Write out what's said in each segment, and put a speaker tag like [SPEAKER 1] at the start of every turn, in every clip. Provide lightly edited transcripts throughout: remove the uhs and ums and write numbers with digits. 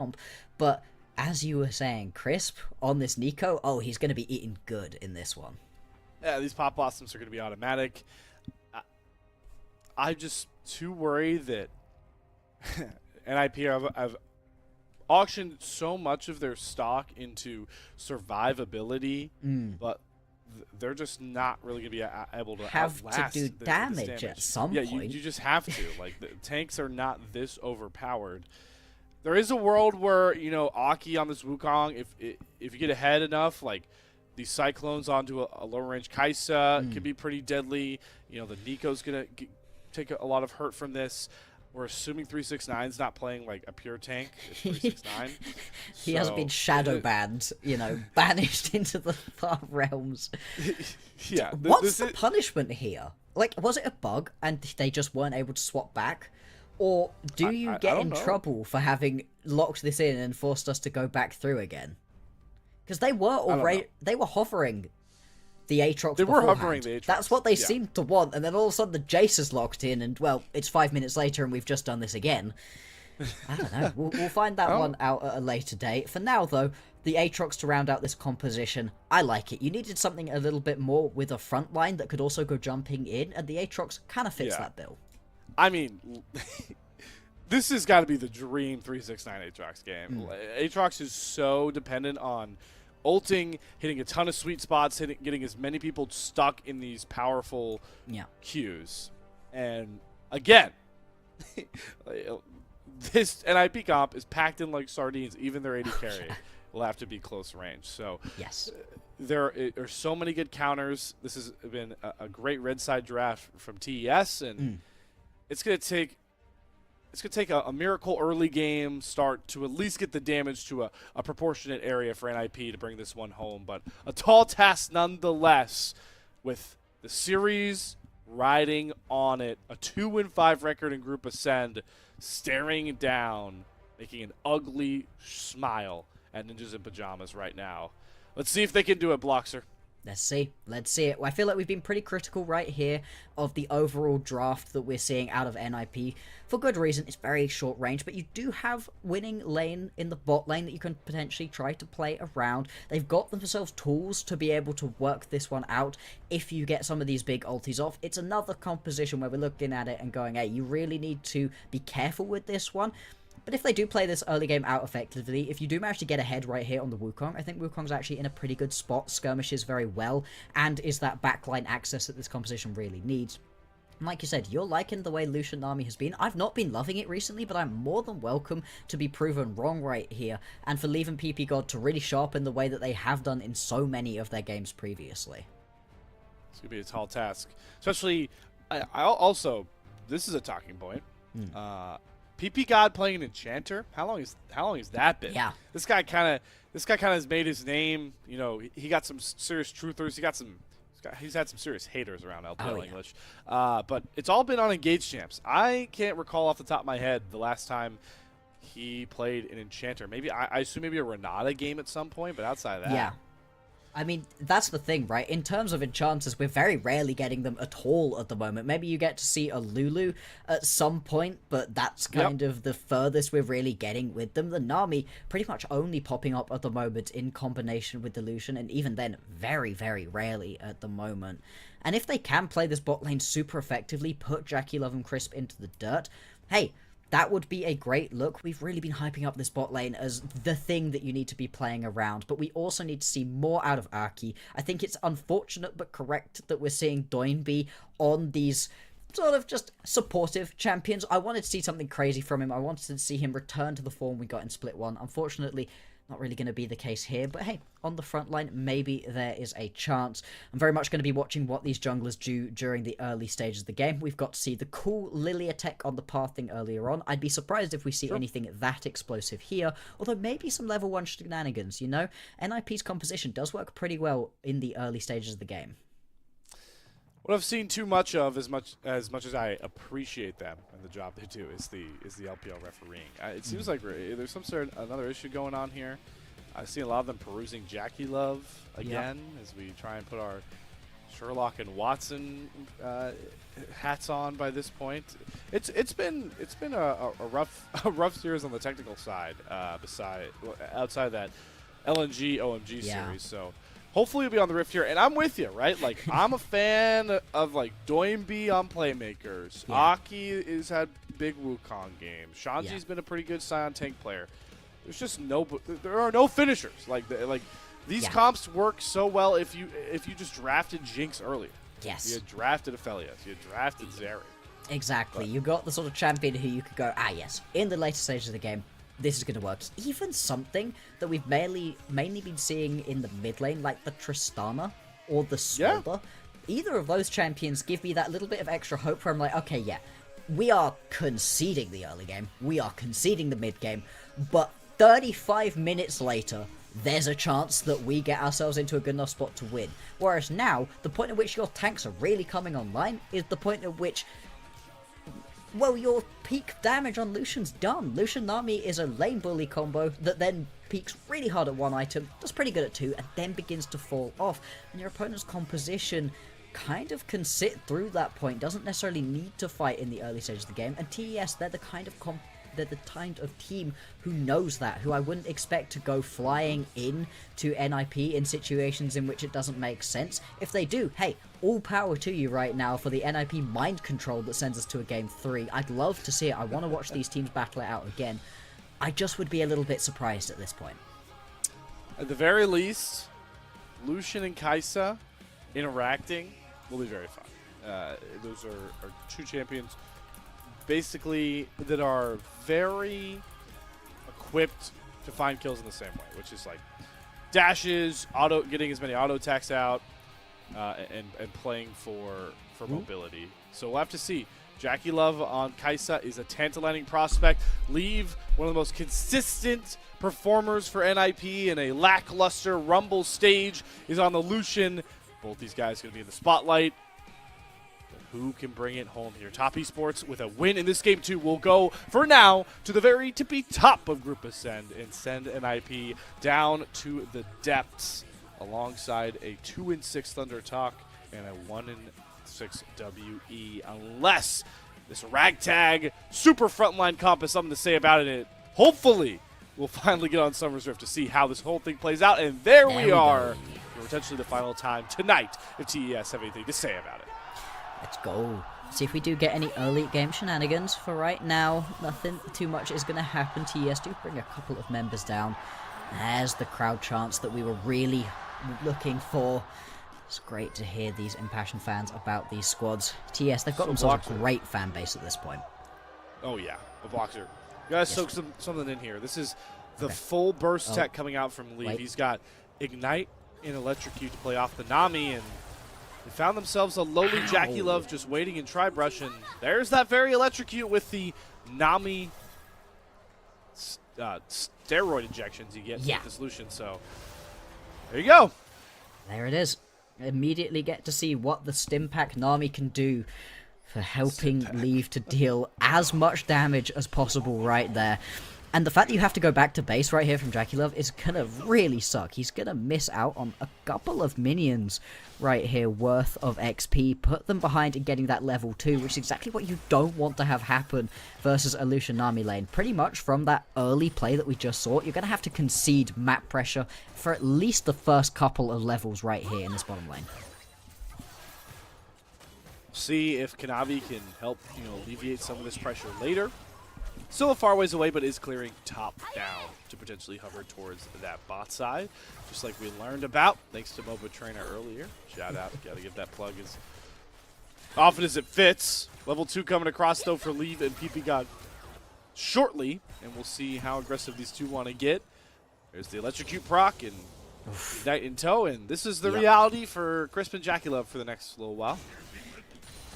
[SPEAKER 1] comp. But as you were saying, Crisp on this Nico, oh, he's going to be eating good in this one.
[SPEAKER 2] Yeah, these Pop Blossoms are going to be automatic. I'm just too worried that NIP have auctioned so much of their stock into survivability, but they're just not really going to be able to
[SPEAKER 1] Have
[SPEAKER 2] outlast
[SPEAKER 1] to do
[SPEAKER 2] this
[SPEAKER 1] damage at some point.
[SPEAKER 2] Yeah, you just have to. Like, the tanks are not this overpowered. There is a world where, you know, Aki on this Wukong, if you get ahead enough, like these Cyclones onto a lower range Kai'Sa can be pretty deadly. You know, the Nico's going to take a lot of hurt from this. We're assuming 369's not playing like a pure tank. It's 369.
[SPEAKER 1] He has been shadow banned, you know, banished into the far realms.
[SPEAKER 2] Yeah.
[SPEAKER 1] What's the punishment here? Like, was it a bug and they just weren't able to swap back? Or do you get in trouble for having locked this in and forced us to go back through again? Because they were already hovering the Aatrox. They were hovering the Aatrox. That's what they seemed to want, and then all of a sudden the Jace is locked in, and well, it's 5 minutes later, and we've just done this again. I don't know. We'll find that one out at a later date. For now, though, the Aatrox to round out this composition, I like it. You needed something a little bit more with a front line that could also go jumping in, and the Aatrox kind of fits that bill.
[SPEAKER 2] I mean, this has got to be the dream 369 Aatrox game. Aatrox is so dependent on ulting, hitting a ton of sweet spots, getting as many people stuck in these powerful queues. And again, this NIP comp is packed in like sardines. Even their AD carry will have to be close range. So
[SPEAKER 1] yes,
[SPEAKER 2] there are so many good counters. This has been a great red side draft from TES, and it's going to take a miracle early game start to at least get the damage to a proportionate area for NIP to bring this one home. But a tall task nonetheless, with the series riding on it. A 2-5 record in Group Ascend, staring down, making an ugly smile at Ninjas in Pyjamas right now. Let's see if they can do it, Bloxer.
[SPEAKER 1] Let's see. Let's see it. I feel like we've been pretty critical right here of the overall draft that we're seeing out of NIP. For good reason. It's very short range, but you do have winning lane in the bot lane that you can potentially try to play around. They've got themselves tools to be able to work this one out if you get some of these big ultis off. It's another composition where we're looking at it and going, hey, you really need to be careful with this one. But if they do play this early game out effectively, if you do manage to get ahead right here on the Wukong, I think Wukong's actually in a pretty good spot, skirmishes very well, and is that backline access that this composition really needs. And like you said, you're liking the way Lucian Army has been. I've not been loving it recently, but I'm more than welcome to be proven wrong right here, and for leaving ppgod to really sharpen the way that they have done in so many of their games previously.
[SPEAKER 2] It's going to be a tall task. Especially, I also, this is a talking point. ppgod playing an enchanter. How long has that been?
[SPEAKER 1] Yeah.
[SPEAKER 2] This guy kind of has made his name. You know, he got some serious truthers. He's had some serious haters around LPL English. But it's all been on engaged champs. I can't recall off the top of my head the last time he played an enchanter. Maybe I assume maybe a Renata game at some point, but outside of that.
[SPEAKER 1] Yeah. I mean, that's the thing, right? In terms of enchanters, we're very rarely getting them at all at the moment. Maybe you get to see a Lulu at some point, but that's kind of the furthest we're really getting with them. The Nami pretty much only popping up at the moment in combination with the Lucian, and even then, very, very rarely at the moment. And if they can play this bot lane super effectively, put JackeyLove and Crisp into the dirt, hey, that would be a great look. We've really been hyping up this bot lane as the thing that you need to be playing around, but we also need to see more out of Aki. I think it's unfortunate but correct that we're seeing Doinb on these sort of just supportive champions. I wanted to see something crazy from him. I wanted to see him return to the form we got in Split 1. Unfortunately, not really going to be the case here, but hey, on the front line, maybe there is a chance. I'm very much going to be watching what these junglers do during the early stages of the game. We've got to see the cool Lilia tech on the path thing earlier on. I'd be surprised if we see anything that explosive here, although maybe some level 1 shenanigans, you know? NIP's composition does work pretty well in the early stages of the game.
[SPEAKER 2] What I've seen too much of, as much as I appreciate them and the job they do, is the LPL refereeing. It seems like there's some sort of another issue going on here. I see a lot of them perusing JackeyLove again as we try and put our Sherlock and Watson hats on by this point. It's been a rough series on the technical side. Outside that LNG OMG series, so hopefully we'll be on the Rift here. And I'm with you, right? Like I'm a fan of like Doinb on playmakers. Aki has had big Wukong games. Shanji's been a pretty good Scion tank player. There's just there are no finishers. Like these comps work so well if you just drafted Jinx earlier.
[SPEAKER 1] Yes.
[SPEAKER 2] You had drafted Aphelios. You had drafted Zeri.
[SPEAKER 1] Exactly. You got the sort of champion who you could go, yes, in the later stages of the game, this is going to work. Even something that we've mainly been seeing in the mid lane, like the Tristana or the Swalber. Either of those champions give me that little bit of extra hope where I'm like, okay, we are conceding the early game. We are conceding the mid game. But 35 minutes later, there's a chance that we get ourselves into a good enough spot to win. Whereas now, the point at which your tanks are really coming online is the point at which, well, your peak damage on Lucian's done. Lucian Nami is a lane bully combo that then peaks really hard at one item, does pretty good at two, and then begins to fall off. And your opponent's composition kind of can sit through that point, doesn't necessarily need to fight in the early stages of the game. And TES, they're the kind of team who knows that, who I wouldn't expect to go flying in to NIP in situations in which it doesn't make sense. If they do, hey, all power to you right now for the NIP mind control that sends us to a game 3. I'd love to see it. I want to watch these teams battle it out again. I just would be a little bit surprised at this point.
[SPEAKER 2] At the very least, Lucian and Kai'Sa interacting will be very fun. Those are two champions basically that are very equipped to find kills in the same way, which is like dashes, getting as many auto attacks out, and playing for mobility. So we'll have to see. JackeyLove on Kai'Sa is a tantalizing prospect. Leave, one of the most consistent performers for NIP in a lackluster Rumble stage, is on the Lucian. Both these guys going to be in the spotlight. Who can bring it home here? Top Esports with a win in this game 2 will go, for now, to the very tippy top of Group Ascend and send NIP down to the depths alongside a 2-6 Thunder Talk and a 1-6 WE. Unless this ragtag super frontline comp has something to say about it, hopefully we'll finally get on Summer's Rift to see how this whole thing plays out. And there we are for potentially the final time tonight if TES have anything to say about it.
[SPEAKER 1] Let's go. See if we do get any early game shenanigans. For right now, nothing too much is going to happen. TES do bring a couple of members down. There's the crowd chants that we were really looking for. It's great to hear these impassioned fans about these squads. TES, they've got themselves a great fan base at this point.
[SPEAKER 2] Oh yeah, the Bloxer. You guys soak something in here. This is the full burst tech coming out from Leave. He's got Ignite and Electrocute to play off the Nami, and they found themselves a lowly JackeyLove just waiting in Tri-Brush, and there's that very Electrocute with the Nami steroid injections you get with the solution. So there you go.
[SPEAKER 1] There it is. Immediately get to see what the Stimpack Nami can do for helping Leave to deal as much damage as possible right there. And the fact that you have to go back to base right here from JackeyLove is going to really suck. He's going to miss out on a couple of minions right here worth of XP. Put them behind in getting that level 2, which is exactly what you don't want to have happen versus a Lucian Nami lane. Pretty much from that early play that we just saw, you're going to have to concede map pressure for at least the first couple of levels right here in this bottom lane.
[SPEAKER 2] See if Kanavi can help, alleviate some of this pressure later. Still a far ways away, but is clearing top down to potentially hover towards that bot side, just like we learned about thanks to MOBA Trainer earlier. Shout out, gotta give that plug as often as it fits. Level 2 coming across though for Leave and ppgod shortly, and we'll see how aggressive these two want to get. There's the Electrocute proc and Ignite in tow, and this is the reality for Crisp and JackeyLove for the next little while.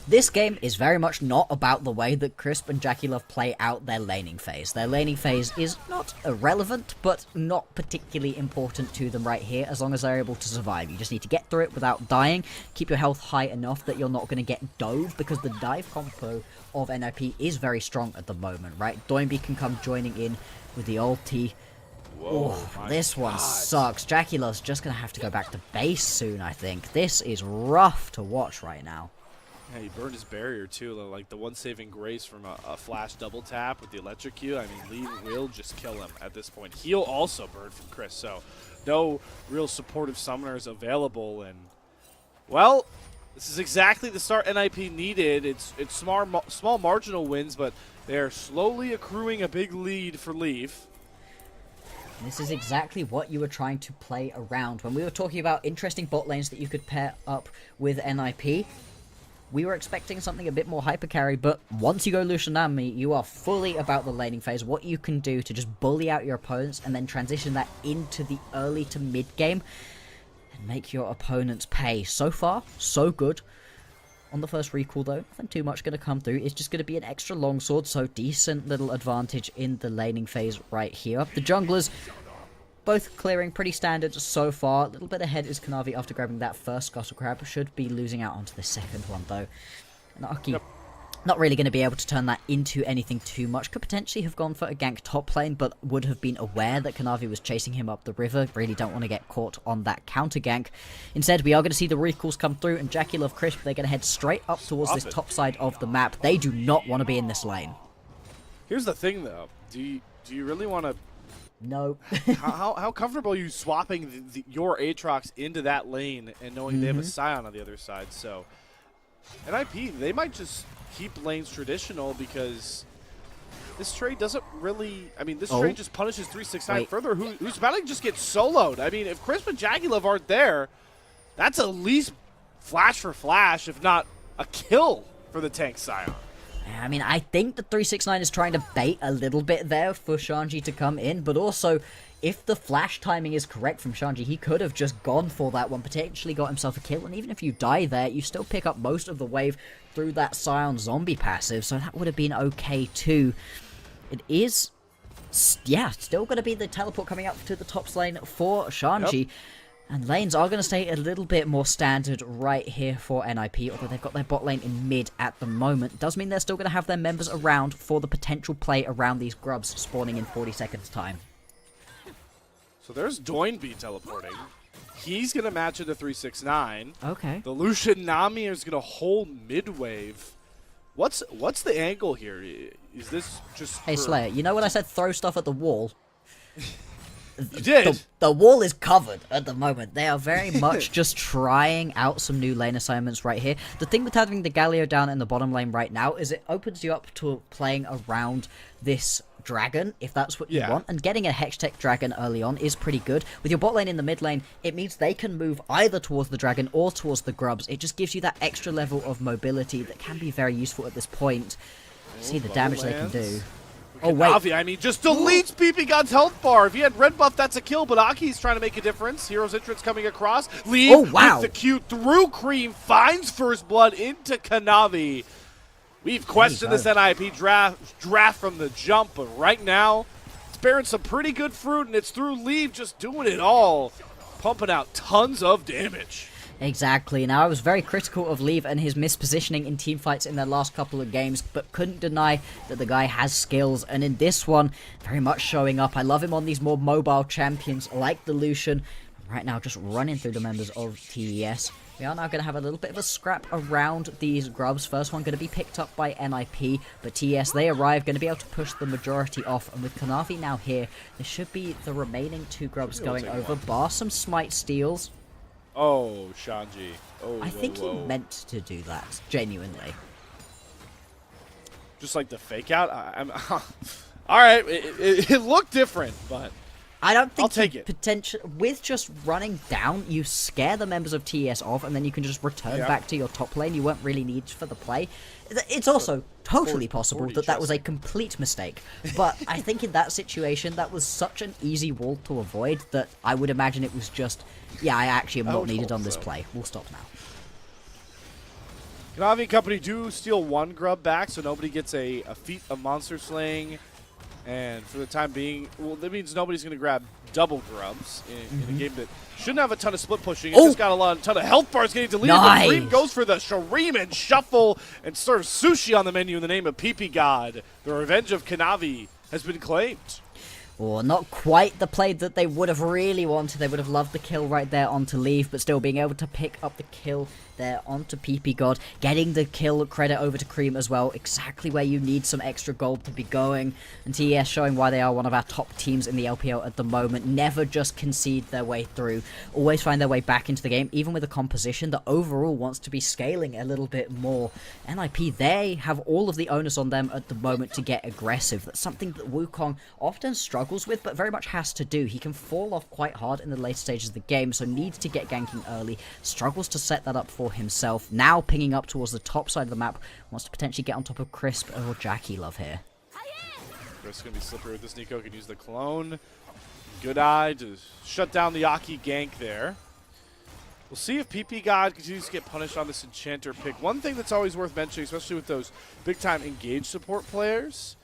[SPEAKER 1] This game is very much not about the way that Crisp and JackeyLove play out their laning phase. Their laning phase is not irrelevant, but not particularly important to them right here, as long as they're able to survive. You just need to get through it without dying, keep your health high enough that you're not going to get dove, because the dive compo of NIP is very strong at the moment, right? Doinb can come joining in with the ulti. Oh, this one sucks. JackeyLove's just going to have to go back to base soon, I think. This is rough to watch right now.
[SPEAKER 2] Yeah, he burned his barrier too, like the one saving grace from a flash double tap with the electrocute. I mean, Lee will just kill him at this point. He'll also burn from Chris, so no real supportive summoners available. And, well, this is exactly the start NIP needed. It's small marginal wins, but they're slowly accruing a big lead for Leaf.
[SPEAKER 1] This is exactly what you were trying to play around. When we were talking about interesting bot lanes that you could pair up with NIP, we were expecting something a bit more hyper carry, but once you go Lucianami, you are fully about the laning phase, what you can do to just bully out your opponents and then transition that into the early to mid game and make your opponents pay. So far, so good. On the first recall though, nothing too much going to come through. It's just going to be an extra longsword, so decent little advantage in the laning phase right here. The junglers both clearing pretty standard so far. A little bit ahead is Kanavi after grabbing that first Scuttle Crab. Should be losing out onto the second one though. And Aki not really going to be able to turn that into anything too much. Could potentially have gone for a gank top lane, but would have been aware that Kanavi was chasing him up the river. Really don't want to get caught on that counter gank. Instead, we are going to see the recalls come through, and JackeyLove Crisp, they're going to head straight up towards this top side of the map. They do not want to be in this lane. Here's
[SPEAKER 2] the thing though. Do you really want to...
[SPEAKER 1] No.
[SPEAKER 2] how comfortable are you swapping your Aatrox into that lane and knowing they have a Scion on the other side? So, NIP, they might just keep lanes traditional because this trade doesn't really... I mean, this trade just punishes 369 further, who's about to just get soloed. I mean, if Crisp and JackeyLove aren't there, that's at least flash for flash, if not a kill for the tank Scion.
[SPEAKER 1] I mean, I think the 369 is trying to bait a little bit there for Shanji to come in, but also, if the flash timing is correct from Shanji, he could have just gone for that one, potentially got himself a kill, and even if you die there, you still pick up most of the wave through that Scion zombie passive, so that would have been okay too. It is, yeah, still going to be the teleport coming up to the top lane for Shanji. Yep. And lanes are going to stay a little bit more standard right here for NIP, although they've got their bot lane in mid at the moment. Does mean they're still going to have their members around for the potential play around these grubs spawning in 40 seconds time.
[SPEAKER 2] So there's Doinb teleporting. He's going to match into 369.
[SPEAKER 1] Okay.
[SPEAKER 2] The Lucianami is going to hold mid-wave. What's the angle here? Is this just...
[SPEAKER 1] Hey, Slayer, you know when I said throw stuff at the wall?
[SPEAKER 2] You did.
[SPEAKER 1] The wall is covered at the moment. They are very much just trying out some new lane assignments right here. The thing with having the Galio down in the bottom lane right now is it opens you up to playing around this dragon, if that's what you want. And getting a Hextech dragon early on is pretty good. With your bot lane in the mid lane, it means they can move either towards the dragon or towards the grubs. It just gives you that extra level of mobility that can be very useful at this point. See the damage they can do.
[SPEAKER 2] Oh, wait. I mean, just deletes ppgod's health bar. If he had red buff, that's a kill, but Aki's trying to make a difference. Hero's entrance coming across. Leave with the Q through Creme, finds first blood into Kanavi. We've questioned this NIP draft from the jump, but right now, it's bearing some pretty good fruit, and it's through Leave just doing it all, pumping out tons of damage.
[SPEAKER 1] Exactly. Now, I was very critical of Leave and his mispositioning in teamfights in their last couple of games, but couldn't deny that the guy has skills, and in this one, very much showing up. I love him on these more mobile champions like the Lucian. Right now, just running through the members of TES. We are now going to have a little bit of a scrap around these grubs. First one going to be picked up by NIP, but TES, they arrive, going to be able to push the majority off, and with Kanavi now here, there should be the remaining two grubs going over, bar some smite steals.
[SPEAKER 2] Oh, Shanji. Oh,
[SPEAKER 1] I think he meant to do that, genuinely.
[SPEAKER 2] Just like the fake out? All right, it looked different, but
[SPEAKER 1] I don't think
[SPEAKER 2] I'll take it.
[SPEAKER 1] With just running down, you scare the members of TES off, and then you can just return back to your top lane. You weren't really needed for the play. It's also totally possible that that was a complete mistake. But I think in that situation, that was such an easy wall to avoid that I would imagine it was just... Yeah, I actually am not needed on this play. We'll stop now.
[SPEAKER 2] Kanavi and company do steal one grub back, so nobody gets a feat of monster slaying. And for the time being, well, that means nobody's going to grab double grubs in a game that shouldn't have a ton of split pushing. It just got a ton of health bars getting deleted. Nice. Creme goes for the Shuriman shuffle and serves sushi on the menu in the name of ppgod. The revenge of Kanavi has been claimed.
[SPEAKER 1] Or not quite the play that they would have really wanted. They would have loved the kill right there onto Leave, but still being able to pick up the kill there onto ppgod, getting the kill credit over to Creme as well, exactly where you need some extra gold to be going. And TES showing why they are one of our top teams in the LPL at the moment. Never just concede their way through, always find their way back into the game, even with a composition that overall wants to be scaling a little bit more. NIP, they have all of the onus on them at the moment to get aggressive. That's something that Wukong often struggles with, but very much has to do. He can fall off quite hard in the later stages of the game, so needs to get ganking early, struggles to set that up for himself. Now pinging up towards the top side of the map, wants to potentially get on top of Crisp or JackeyLove here.
[SPEAKER 2] Crisp going to be slippery with this. Nico can use the clone. Good eye to shut down the Aki gank there. We'll see if ppgod continues to get punished on this Enchanter pick. One thing that's always worth mentioning, especially with those big-time engaged support players,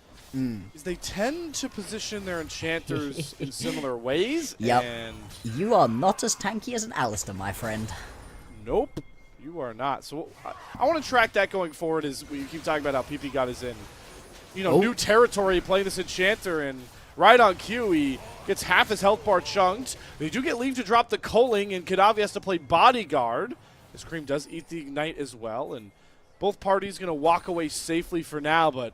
[SPEAKER 2] is they tend to position their enchanters in similar ways.
[SPEAKER 1] Yep.
[SPEAKER 2] And
[SPEAKER 1] you are not as tanky as an Alistair, my friend.
[SPEAKER 2] Nope, you are not. So I want to track that going forward as we keep talking about how ppgod is in, new territory playing this enchanter, and right on cue he gets half his health bar chunked. They do get Leave to drop the culling, and Kanavi has to play bodyguard. This Creme does eat the ignite as well, and both parties going to walk away safely for now, but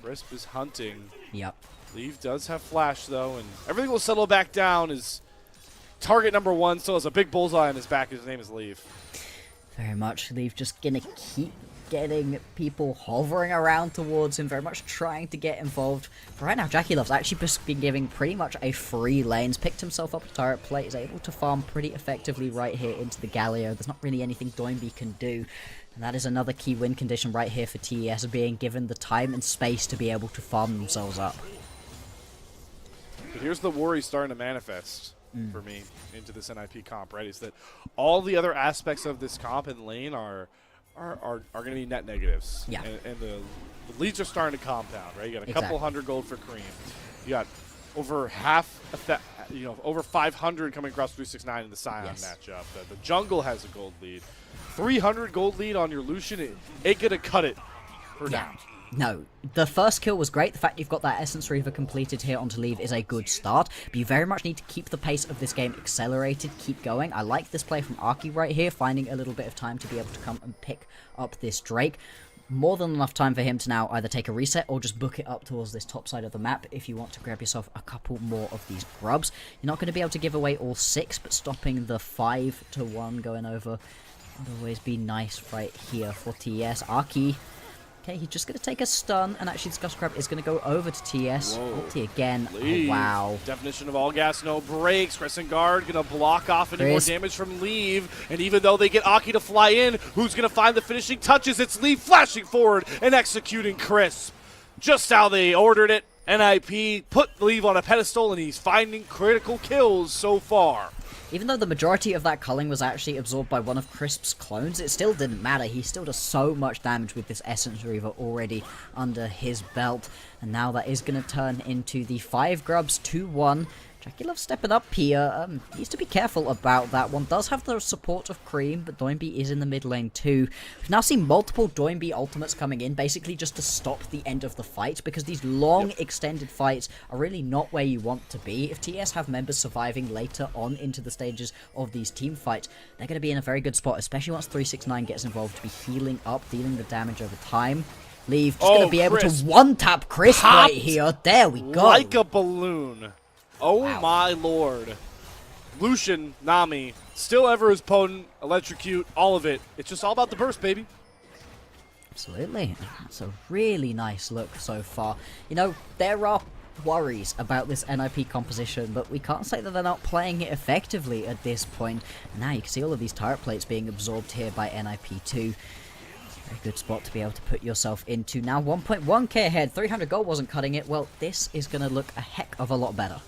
[SPEAKER 2] Crisp is hunting.
[SPEAKER 1] Yep.
[SPEAKER 2] Leave does have flash, though, and everything will settle back down as target number one still has a big bullseye on his back. His name is Leave.
[SPEAKER 1] Very much. Leave just going to keep getting people hovering around towards him, very much trying to get involved. For right now, JackeyLove's actually just been giving pretty much a free lane. He's picked himself up a turret plate, is able to farm pretty effectively right here into the Galio. There's not really anything Doinb can do. And that is another key win condition right here for TES, being given the time and space to be able to farm themselves up.
[SPEAKER 2] But here's the worry starting to manifest for me into this NIP comp, right? Is that all the other aspects of this comp and lane are going to be net negatives.
[SPEAKER 1] Yeah.
[SPEAKER 2] And the leads are starting to compound, right? You got a couple hundred gold for Creme. You got over over 500 coming across 369 in the Scion matchup. The jungle has a gold lead. 300 gold lead on your Lucian, it ain't going to cut it for now.
[SPEAKER 1] No, the first kill was great. The fact you've got that Essence Reaver completed here onto Leave is a good start, but you very much need to keep the pace of this game accelerated, keep going. I like this play from Arky right here, finding a little bit of time to be able to come and pick up this Drake. More than enough time for him to now either take a reset or just book it up towards this top side of the map if you want to grab yourself a couple more of these grubs. You're not going to be able to give away all 6, but stopping the 5-1 going over would always be nice right here for TES. Arky, okay, he's just going to take a stun, and actually the Discuss Crab is going to go over to TS. Ulti again. Oh, wow.
[SPEAKER 2] Definition of all gas, no breaks. Crescent Guard going to block off any more damage from Leave. And even though they get Aki to fly in, who's going to find the finishing touches? It's Leave flashing forward and executing Crisp. Just how they ordered it. NIP put Leave on a pedestal, and he's finding critical kills so far.
[SPEAKER 1] Even though the majority of that culling was actually absorbed by one of Crisp's clones, it still didn't matter. He still does so much damage with this Essence Reaver already under his belt. And now that is going to turn into the 5 grubs 2-1. JackeyLove stepping up here. Needs to be careful about that one. Does have the support of Creme, but Doinb is in the mid lane too. We've now seen multiple Doinb ultimates coming in, basically just to stop the end of the fight, because these long extended fights are really not where you want to be. If TS have members surviving later on into the stages of these team fights, they're going to be in a very good spot, especially once 369 gets involved, to be healing up, dealing the damage over time. Leave, just going to be able to one-tap Crisp right here. There we go.
[SPEAKER 2] Like a balloon. Oh wow. My lord. Lucian, Nami, still ever as potent, electrocute, all of it. It's just all about the burst, baby.
[SPEAKER 1] Absolutely. That's a really nice look so far. There are worries about this NIP composition, but we can't say that they're not playing it effectively at this point. Now you can see all of these turret plates being absorbed here by NIP2. Very good spot to be able to put yourself into. Now 1.1k ahead, 300 gold wasn't cutting it. Well, this is going to look a heck of a lot better.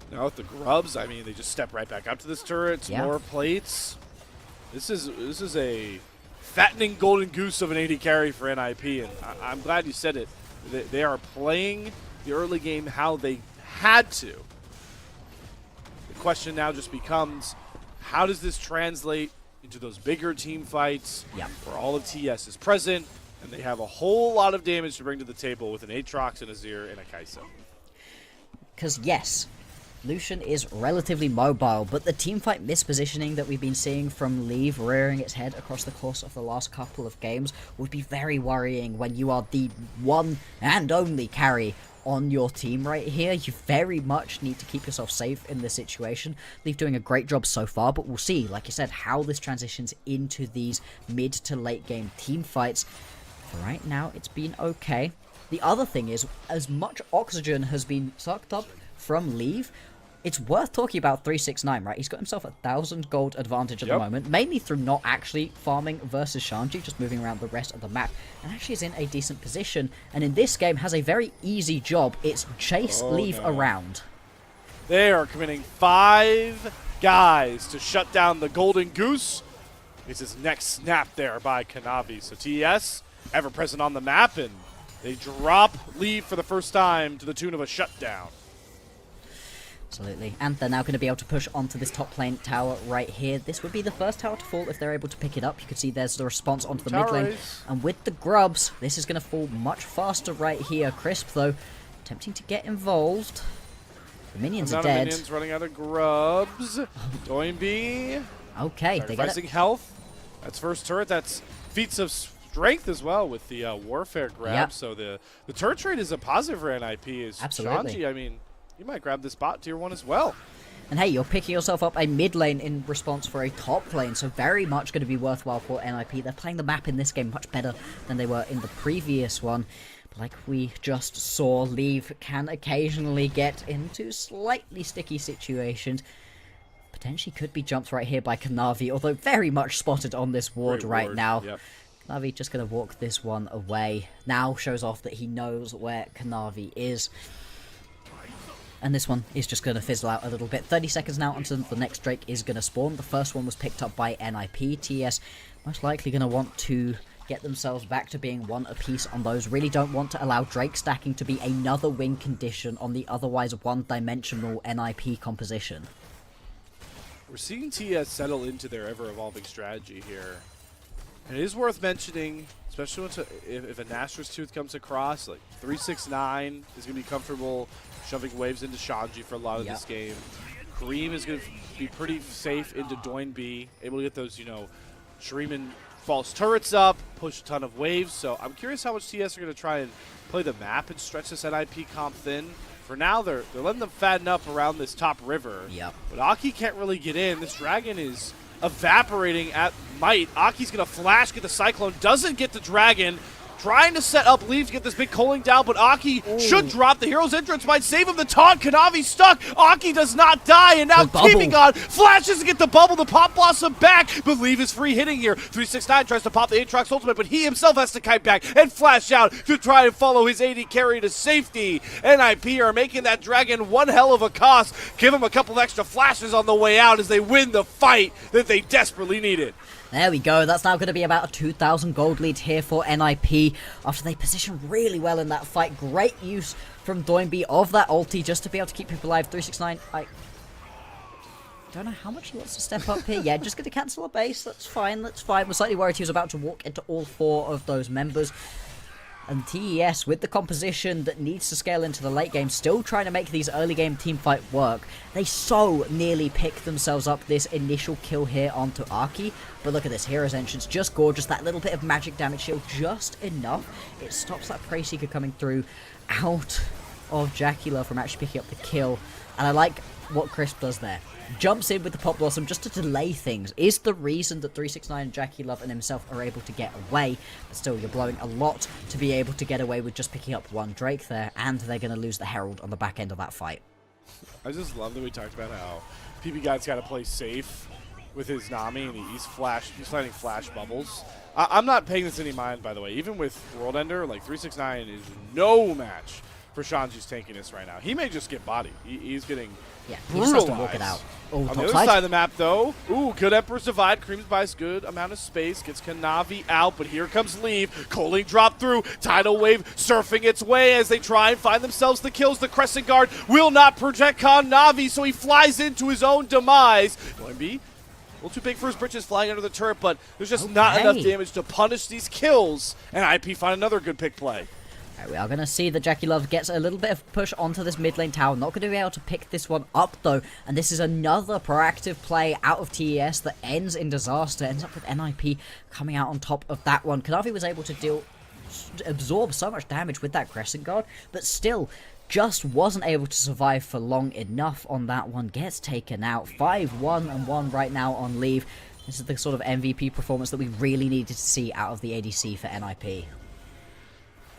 [SPEAKER 2] Now with the grubs, I mean, they just step right back up to this turret. More plates. This is a fattening golden goose of an AD carry for NIP, and I'm glad you said it. They are playing the early game how they had to. The question now just becomes, how does this translate into those bigger team fights where all of TS is present, and they have a whole lot of damage to bring to the table with an Aatrox and a Azir and a Kai'Sa?
[SPEAKER 1] Because yes, Lucian is relatively mobile, but the teamfight mispositioning that we've been seeing from Leave rearing its head across the course of the last couple of games would be very worrying when you are the one and only carry on your team right here. You very much need to keep yourself safe in this situation. Leave doing a great job so far, but we'll see, like you said, how this transitions into these mid to late game team fights. For right now, it's been okay. The other thing is, as much oxygen has been sucked up from Leave, it's worth talking about 369, right? He's got himself 1,000 gold advantage at the moment, mainly through not actually farming versus Shanji, just moving around the rest of the map, and actually is in a decent position, and in this game has a very easy job. It's chase Leave around.
[SPEAKER 2] They are committing 5 guys to shut down the Golden Goose. It's his next snap there by Kanavi. So TES, ever present on the map, and they drop Leave for the first time to the tune of a shutdown.
[SPEAKER 1] Absolutely, and they're now going to be able to push onto this top lane tower right here. This would be the first tower to fall if they're able to pick it up. You can see there's the response onto the mid lane. And with the grubs, this is going to fall much faster right here. Crisp, though, attempting to get involved. The minions are dead.
[SPEAKER 2] Minions running out of grubs. Doinb.
[SPEAKER 1] Okay, they get it.
[SPEAKER 2] Health. That's first turret. That's feats of strength as well with the warfare grab.
[SPEAKER 1] Yep.
[SPEAKER 2] So the turret trade is a positive for NIP.
[SPEAKER 1] Absolutely.
[SPEAKER 2] Shanji, I mean, you might grab this bot tier 1 as well.
[SPEAKER 1] And hey, you're picking yourself up a mid lane in response for a top lane, so very much going to be worthwhile for NIP. They're playing the map in this game much better than they were in the previous one. But like we just saw, Leave can occasionally get into slightly sticky situations. Potentially could be jumped right here by Kanavi, although very much spotted on this ward right now. Yep. Kanavi just going to walk this one away. Now shows off that he knows where Kanavi is. And this one is just going to fizzle out a little bit. 30 seconds now until the next Drake is going to spawn. The first one was picked up by NIP. TES most likely going to want to get themselves back to being one apiece on those. Really don't want to allow Drake stacking to be another win condition on the otherwise one-dimensional NIP composition.
[SPEAKER 2] We're seeing TES settle into their ever-evolving strategy here. And it is worth mentioning, especially if a Nastra's Tooth comes across, like 369 is going to be comfortable shoving waves into Shanji for a lot of this game. Creme is going to be pretty safe into Doinb, able to get those, Shuriman false turrets up, push a ton of waves. So I'm curious how much TS are going to try and play the map and stretch this NIP comp thin. For now, they're letting them fatten up around this top river.
[SPEAKER 1] Yep.
[SPEAKER 2] But Aki can't really get in. This dragon is evaporating at might. Aki's going to flash, get the Cyclone, doesn't get the dragon. Trying to set up Leave to get this big cooling down, but Aki should drop. The hero's entrance might save him. The taunt, Kanavi stuck. Aki does not die, and now ppgod flashes to get the bubble. The Pop Blossom back, but Leave is free hitting here. 369 tries to pop the Aatrox ultimate, but he himself has to kite back and flash out to try and follow his AD carry to safety. NIP are making that dragon one hell of a cost. Give him a couple extra flashes on the way out as they win the fight that they desperately needed.
[SPEAKER 1] There we go. That's now going to be about a 2,000 gold lead here for NIP after they position really well in that fight. Great use from Doinb of that ulti just to be able to keep people alive. 369, I don't know how much he wants to step up here. Yeah, just going to cancel a base. That's fine. That's fine. We're slightly worried he was about to walk into all 4 of those members. And TES, with the composition that needs to scale into the late game, still trying to make these early game teamfight work. They so nearly pick themselves up this initial kill here onto Aki. But look at this, Hero's Entrance, just gorgeous. That little bit of magic damage shield, just enough. It stops that Prey Seeker coming through out of JackeyLove from actually picking up the kill. And I like what Crisp does there. Jumps in with the Pop Blossom just to delay things. Is the reason that 369 JackeyLove and himself are able to get away. But still, you're blowing a lot to be able to get away with just picking up one Drake there. And they're going to lose the Herald on the back end of that fight.
[SPEAKER 2] I just love that we talked about how ppgod's got to play safe with his Nami, and he's planting flash bubbles. I'm not paying this any mind, by the way. Even with World Ender, like 369 is no match for Shanji's tankiness right now. He may just get bodied. He's getting
[SPEAKER 1] he just has to walk it out.
[SPEAKER 2] On the other side of the map, though, good Emperor's Divide. Creme's buys good amount of space, gets Kanavi out, but here comes Leave. Coling drop through, Tidal Wave surfing its way as they try and find themselves the kills. The Crescent Guard will not project Kanavi, so he flies into his own demise. Doinb, a little too big for his britches flying under the turret, but there's just not enough damage to punish these kills. And IP find another good pick play.
[SPEAKER 1] Right, we are going to see that JackeyLove gets a little bit of push onto this mid lane tower. Not going to be able to pick this one up, though. And this is another proactive play out of TES that ends in disaster. Ends up with NIP coming out on top of that one. Kanavi was able to absorb so much damage with that Crescent Guard, but still just wasn't able to survive for long enough on that one. Gets taken out. 5-1-1 right now on leave. This is the sort of MVP performance that we really needed to see out of the ADC for NIP.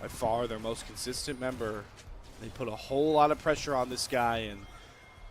[SPEAKER 2] By far their most consistent member. They put a whole lot of pressure on this guy, and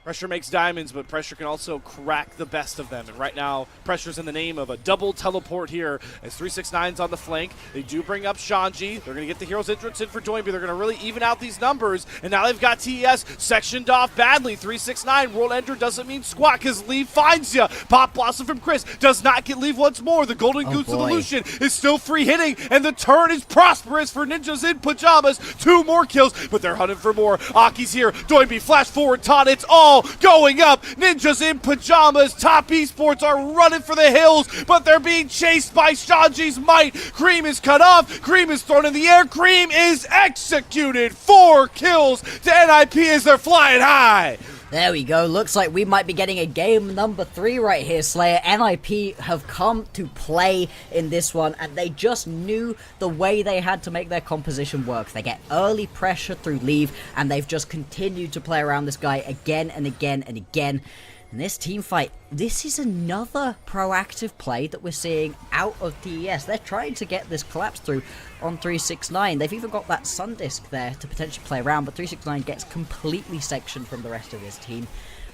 [SPEAKER 2] pressure makes diamonds, but pressure can also crack the best of them. And right now, pressure's in the name of a double teleport here as 369's on the flank. They do bring up Shanji. They're going to get the hero's entrance in for Doinb. They're going to really even out these numbers. And now they've got TES sectioned off badly. 369, World Ender doesn't mean squat because Leave finds ya. Pop Blossom from Chris does not get Leave once more. The Golden Goose of the Lucian is still free hitting, and the turn is prosperous for Ninjas in Pyjamas. 2 more kills, but they're hunting for more. Aki's here. Doinb flash forward taunt. It's all going up. Ninjas in Pyjamas, top esports are running for the hills, but they're being chased by Shanji's might. Creme is cut off. Creme is thrown in the air. Creme is executed. 4 kills to NIP as they're flying high.
[SPEAKER 1] There we go. Looks like we might be getting a game number 3 right here, Slayer. NIP have come to play in this one, and they just knew the way they had to make their composition work. They get early pressure through Leave, and they've just continued to play around this guy again and again and again. And this team fight, this is another proactive play that we're seeing out of TES. They're trying to get this collapse through on 369. They've even got that Sun Disc there to potentially play around, but 369 gets completely sectioned from the rest of his team.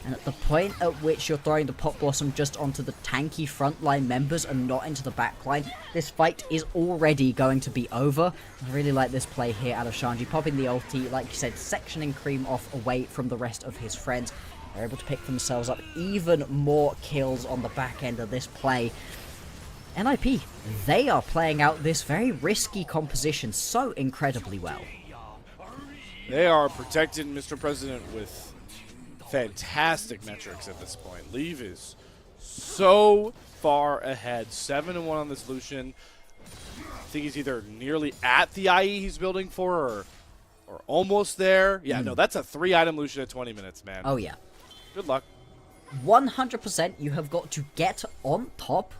[SPEAKER 1] And at the point at which you're throwing the Pop Blossom just onto the tanky frontline members and not into the backline, this fight is already going to be over. I really like this play here out of Shanji, popping the ulti, like you said, sectioning Creme off away from the rest of his friends. They're able to pick themselves up even more kills on the back end of this play. NIP, they are playing out this very risky composition so incredibly well.
[SPEAKER 2] They are protecting Mr. President with fantastic metrics at this point. Leave is so far ahead. 7-1 on this Lucian. I think he's either nearly at the IE he's building for or almost there. Yeah, no, that's a 3-item Lucian at 20 minutes, man.
[SPEAKER 1] Oh, yeah.
[SPEAKER 2] Good luck.
[SPEAKER 1] 100% you have got to get on top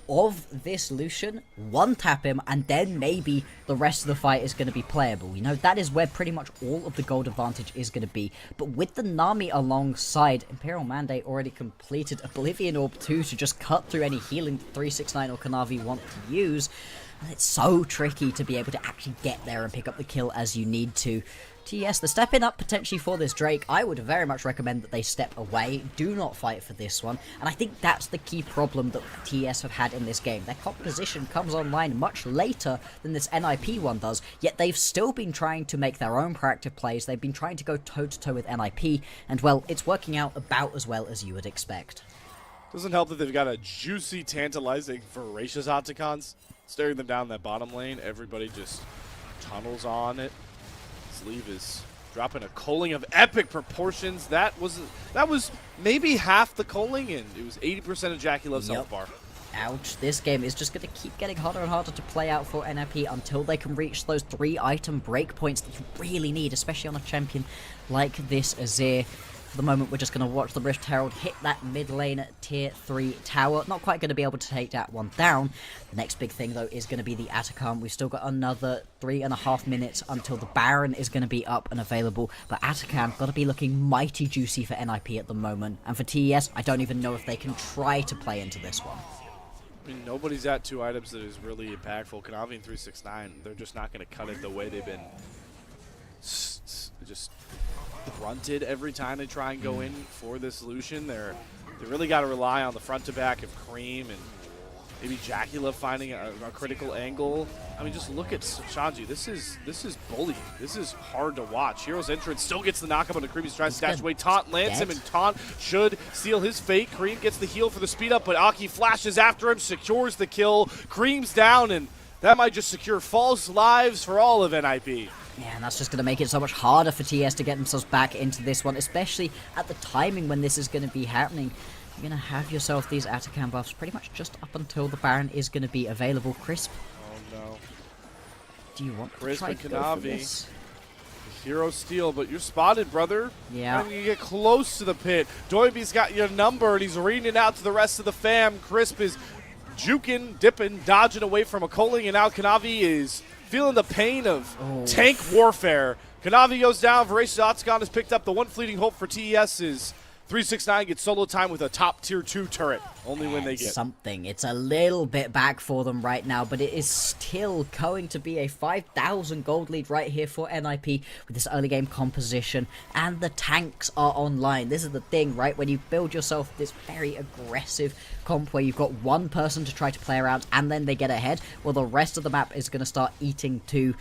[SPEAKER 1] of this Lucian, one-tap him, and then maybe the rest of the fight is going to be playable. You know, that is where pretty much all of the gold advantage is going to be. But with the Nami alongside, Imperial Mandate already completed Oblivion Orb 2 to just cut through any healing 369 or Kanavi want to use. And it's so tricky to be able to actually get there and pick up the kill as you need to. TES, the stepping up potentially for this Drake, I would very much recommend that they step away. Do not fight for this one. And I think that's the key problem that TES have had in this game. Their composition comes online much later than this NIP one does, yet they've still been trying to make their own proactive plays. They've been trying to go toe-to-toe with NIP, and well, it's working out about as well as you would expect.
[SPEAKER 2] Doesn't help that they've got a juicy, tantalizing, voracious Opticons staring them down that bottom lane. Everybody just tunnels on it. Leave is dropping a culling of epic proportions. That was maybe half the culling, and it was 80% of JackeyLove's health bar.
[SPEAKER 1] Ouch. This game is just going to keep getting harder and harder to play out for NIP until they can reach those 3-item breakpoints that you really need, especially on a champion like this Azir. For the moment, we're just going to watch the Rift Herald hit that mid lane tier 3 tower. Not quite going to be able to take that one down. The next big thing, though, is going to be the Atacam. We've still got another 3.5 minutes until the Baron is going to be up and available. But Atacam got to be looking mighty juicy for NIP at the moment. And for TES, I don't even know if they can try to play into this one.
[SPEAKER 2] I mean, nobody's at 2 items that is really impactful. Kanavi and 369, they're just not going to cut it the way they've been just grunted every time they try and go in for this Lucian. They really got to rely on the front to back of Creme and maybe JackeyLove finding a critical angle. I mean, just look at Shanji. This is bullying. This is hard to watch. Hero's entrance still gets the knockup on the Creme. He's trying to stash away. Taunt lands him, and Taunt should seal his fate. Creme gets the heal for the speed up, but Aki flashes after him, secures the kill. Creme's down, and that might just secure false lives for all of NIP.
[SPEAKER 1] Yeah, and that's just going to make it so much harder for TES to get themselves back into this one, especially at the timing when this is going to be happening. You're going to have yourself these Atacam buffs pretty much just up until the Baron is going to be available. Crisp.
[SPEAKER 2] Oh, no.
[SPEAKER 1] do you want to
[SPEAKER 2] Chris
[SPEAKER 1] try
[SPEAKER 2] and
[SPEAKER 1] to go for
[SPEAKER 2] Kanavi.
[SPEAKER 1] this?
[SPEAKER 2] Hero steal, but you're spotted, brother.
[SPEAKER 1] Yeah.
[SPEAKER 2] And you get close to the pit. Doinb's got your number, and he's reading it out to the rest of the fam. Crisp is juking, dipping, dodging away from a Coling, and now Kanavi is feeling the pain of tank warfare. Kanavi goes down. Voracious Otacon has picked up the one fleeting hope for TES is 369 gets solo time with a top tier 2 turret. Only when they get
[SPEAKER 1] something. It's a little bit back for them right now, but it is still going to be a 5,000 gold lead right here for NIP with this early game composition, and the tanks are online. This is the thing, right? When you build yourself this very aggressive comp where you've got one person to try to play around and then they get ahead, well, the rest of the map is going to start eating too.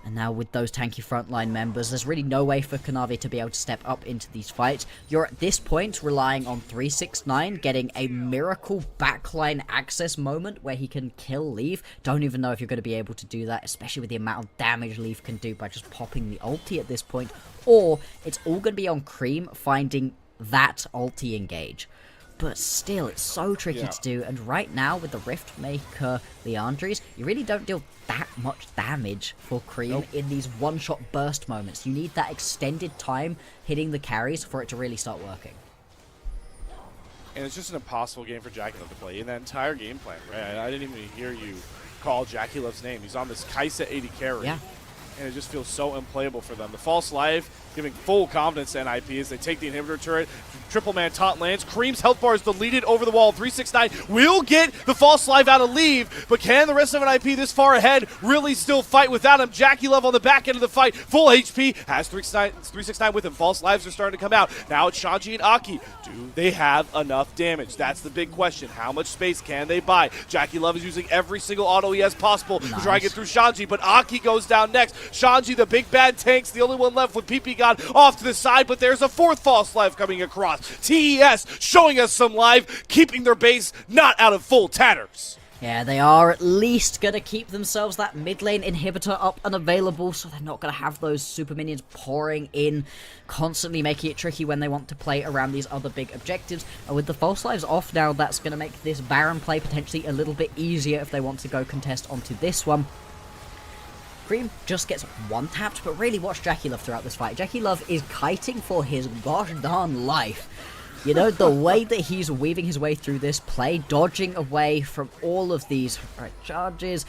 [SPEAKER 1] And now with those tanky frontline members, there's really no way for Kanavi to be able to step up into these fights. You're at this point relying on 369 getting a miracle backline access moment where he can kill Leave. Don't even know if you're going to be able to do that, especially with the amount of damage Leave can do by just popping the ulti at this point. Or it's all going to be on Creme finding that ulti engage. But still, it's so tricky to do, and right now, with the Rift Maker Leandries, you really don't deal that much damage for Creme in these one-shot burst moments. You need that extended time hitting the carries for it to really start working.
[SPEAKER 2] And it's just an impossible game for JackeyLove to play in that entire game plan, right? I didn't even hear you call JackeyLove's name. He's on this Kaisa 80 carry. Yeah. And it just feels so unplayable for them. The false life giving full confidence to NIP as they take the inhibitor turret. Triple man taunt lands. Cream's health bar is deleted over the wall. 369 will get the false life out of Leave, but can the rest of NIP this far ahead really still fight without him? JackeyLove on the back end of the fight. Full HP. Has 369 with him. False lives are starting to come out. Now it's Shanji and Aki. Do they have enough damage? That's the big question. How much space can they buy? JackeyLove is using every single auto he has possible to try and get through Shanji, but Aki goes down next. Shanji, the big bad tank's the only one left with ppgod off to the side, but there's a fourth false life coming across. TES showing us some life, keeping their base not out of full tatters.
[SPEAKER 1] Yeah, they are at least going to keep themselves that mid lane inhibitor up and available, so they're not going to have those super minions pouring in, constantly making it tricky when they want to play around these other big objectives. And with the false lives off now, that's going to make this Baron play potentially a little bit easier if they want to go contest onto this one. Creme just gets one-tapped, but really watch JackeyLove throughout this fight. JackeyLove is kiting for his gosh darn life. You know, the way that he's weaving his way through this play, dodging away from all of these charges,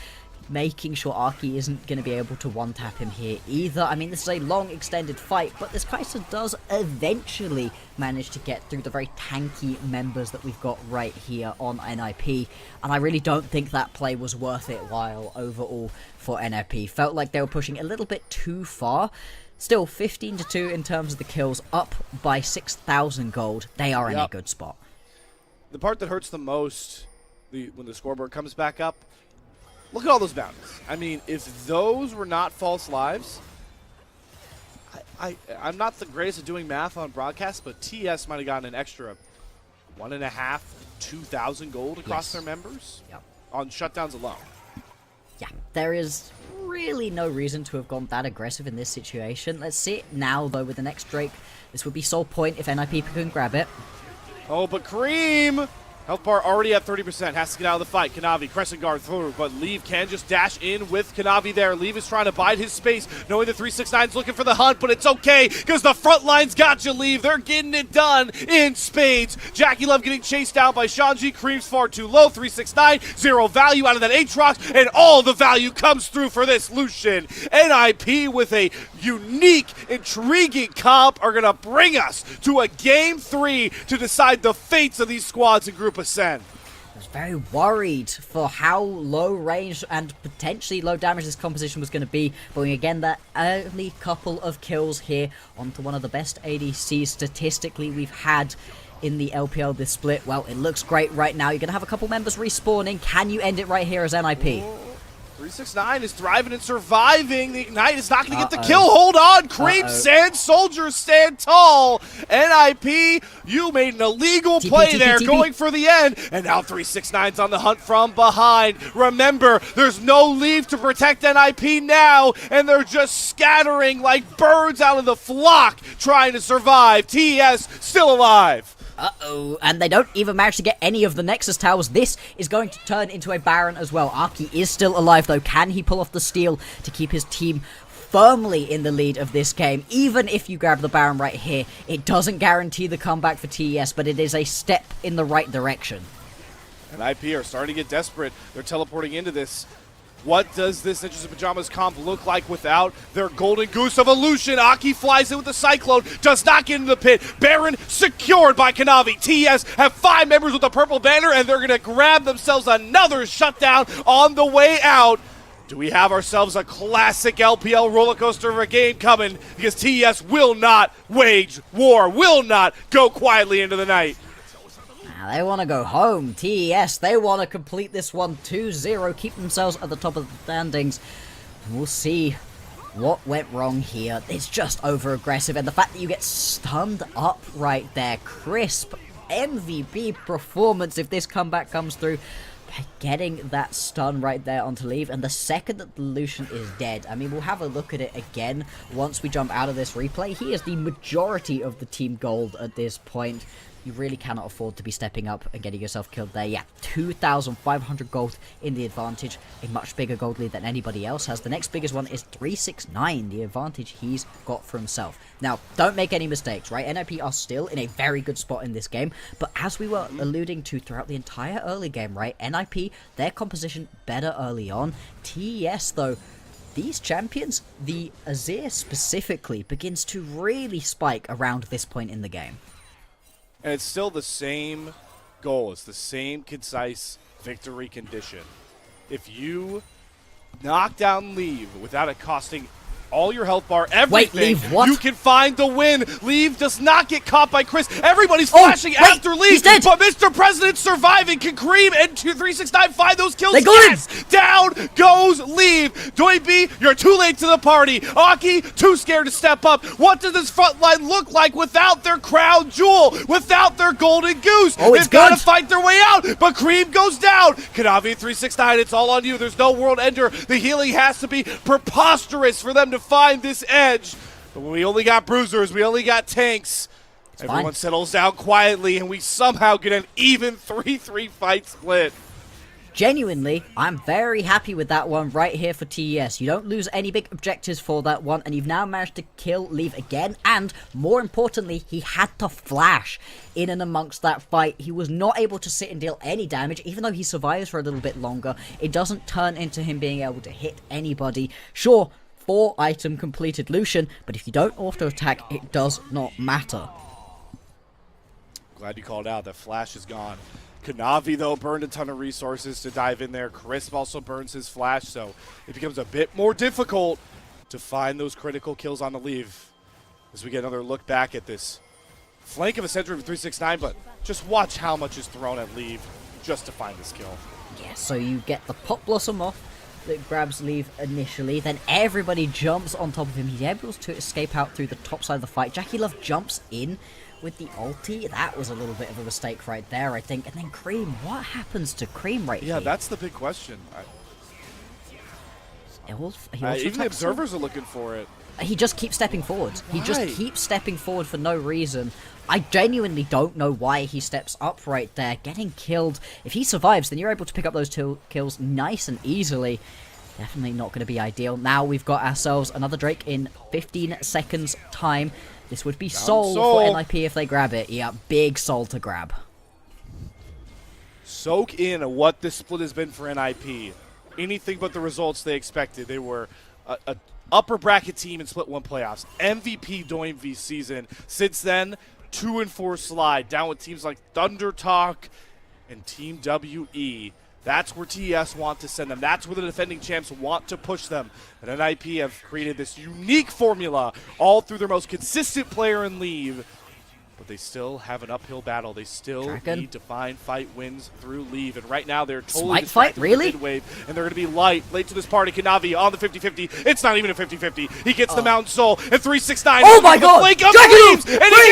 [SPEAKER 1] making sure Aki isn't going to be able to one-tap him here either. I mean, this is a long, extended fight, but this Kai'Sa does eventually manage to get through the very tanky members that we've got right here on NIP, and I really don't think that play was worth it while overall for NIP. Felt like they were pushing a little bit too far. Still, 15-2 in terms of the kills, up by 6,000 gold. They are in a good spot.
[SPEAKER 2] The part that hurts the most when the scoreboard comes back up, look at all those bounties. I mean, if those were not false lives, I'm not the greatest at doing math on broadcast, but TS might have gotten an extra 1.5, 2,000 gold across their members on shutdowns alone.
[SPEAKER 1] Yeah, there is really no reason to have gone that aggressive in this situation. Let's see it now, though, with the next Drake. This would be sole point if NIP can grab it.
[SPEAKER 2] Oh, but Creme! Health bar already at 30%. Has to get out of the fight. Kanavi, crescent guard through, but Leave can just dash in with Kanavi there. Leave is trying to bide his space, knowing the 369's looking for the hunt, but it's okay, because the front line's got you, Leave. They're getting it done in spades. JackeyLove getting chased down by Shanji. Cream's far too low. 369, zero value out of that Aatrox, and all the value comes through for this Lucian. NIP with a unique, intriguing comp are going to bring us to a Game 3 to decide the fates of these squads in Group Ascend.
[SPEAKER 1] I was very worried for how low range and potentially low damage this composition was going to be, but again, that early couple of kills here onto one of the best ADCs statistically we've had in the LPL this split. Well, it looks great right now. You're going to have a couple members respawning. Can you end it right here as NIP?
[SPEAKER 2] 369 is thriving and surviving. The Ignite is not going to get the kill. Hold on. Cream Sand Soldiers stand tall. NIP, you made an illegal play there going for the end. And now 369's on the hunt from behind. Remember, there's no Leave to protect NIP now, and they're just scattering like birds out of the flock trying to survive. TES still alive.
[SPEAKER 1] Uh-oh, and they don't even manage to get any of the Nexus towers. This is going to turn into a Baron as well. Arky is still alive, though. Can he pull off the steal to keep his team firmly in the lead of this game? Even if you grab the Baron right here, it doesn't guarantee the comeback for TES, but it is a step in the right direction.
[SPEAKER 2] And IP are starting to get desperate. They're teleporting into this. What does this Ninjas in Pyjamas comp look like without their golden goose of illusion? Aki flies in with the Cyclone, does not get into the pit. Baron secured by Kanavi. TES have 5 members with the purple banner, and they're going to grab themselves another shutdown on the way out. Do we have ourselves a classic LPL roller coaster of a game coming? Because TES will not wage war, will not go quietly into the night.
[SPEAKER 1] They want to go home. TES, they want to complete this one 2-0, keep themselves at the top of the standings. We'll see what went wrong here. It's just over-aggressive, and the fact that you get stunned up right there. Crisp MVP performance if this comeback comes through. Getting that stun right there onto Leave, and the second that the Lucian is dead, I mean, we'll have a look at it again once we jump out of this replay. He is the majority of the team gold at this point. You really cannot afford to be stepping up and getting yourself killed there. Yeah, 2,500 gold in the advantage. A much bigger gold lead than anybody else has. The next biggest one is 369, the advantage he's got for himself. Now, don't make any mistakes, right? NIP are still in a very good spot in this game, but as we were alluding to throughout the entire early game, right? NIP, their composition better early on. TES, though, these champions, the Azir specifically, begins to really spike around this point in the game.
[SPEAKER 2] And it's still the same goal. It's the same concise victory condition. If you knock down Leave without it costing all your health bar, everything,
[SPEAKER 1] Leave, what?
[SPEAKER 2] You can find the win. Leave does not get caught by Chris. Everybody's flashing after Leave,
[SPEAKER 1] he's dead.
[SPEAKER 2] But Mr. President's surviving. Can Creme and 369 find those kills?
[SPEAKER 1] They got him.
[SPEAKER 2] Down goes Leave. Doinb, you're too late to the party. Aki, too scared to step up. What does this front line look like without their crown jewel, without their golden goose?
[SPEAKER 1] Oh, it's
[SPEAKER 2] They've got to
[SPEAKER 1] good.
[SPEAKER 2] fight their way out, but Creme goes down. Kanavi 369, it's all on you. There's no world ender. The healing has to be preposterous for them to find this edge. But we only got bruisers, we only got tanks. Everyone settles down quietly, and we somehow get an even 3-3 fight split.
[SPEAKER 1] Genuinely, I'm very happy with that one right here for TES. You don't lose any big objectives for that one, and you've now managed to kill Leave again, and more importantly, he had to flash in and amongst that fight. He was not able to sit and deal any damage, even though he survives for a little bit longer. It doesn't turn into him being able to hit anybody. Sure, 4 item completed Lucian, but if you don't auto-attack, it does not matter.
[SPEAKER 2] Glad you called out. That flash is gone. Kanavi, though, burned a ton of resources to dive in there. Crisp also burns his flash, so it becomes a bit more difficult to find those critical kills on the Leave. As we get another look back at this flank of a Sentry with 369, but just watch how much is thrown at Leave just to find this kill.
[SPEAKER 1] Yeah, so you get the Pop Blossom off that grabs Leave initially, then everybody jumps on top of him. He's able to escape out through the top side of the fight. JackeyLove jumps in with the ulti. That was a little bit of a mistake right there, I think. And then Creme, what happens to Creme right here?
[SPEAKER 2] Yeah, that's the big question. Even the observers are looking for it.
[SPEAKER 1] He just keeps stepping forward.
[SPEAKER 2] Why?
[SPEAKER 1] He just keeps stepping forward for no reason. I genuinely don't know why he steps up right there. Getting killed. If he survives, then you're able to pick up those 2 kills nice and easily. Definitely not going to be ideal. Now we've got ourselves another Drake in 15 seconds time. This would be soul for NIP if they grab it. Yeah, big soul to grab.
[SPEAKER 2] Soak in what this split has been for NIP. Anything but the results they expected. They were a upper bracket team in Split 1 playoffs. MVP Doinb season. Since then, 2-4 slide. Down with teams like Thunder Talk and Team WE. That's where TES want to send them. That's where the defending champs want to push them. And NIP have created this unique formula all through their most consistent player in Leave. But they still have an uphill battle. They still need to find fight wins through Leave. And right now they're totally
[SPEAKER 1] fight, really?
[SPEAKER 2] mid-wave. And they're going to be late to this party. Kanavi on the 50-50. It's not even a 50-50. He gets the Mountain Soul. And 369.
[SPEAKER 1] Oh my god!
[SPEAKER 2] And he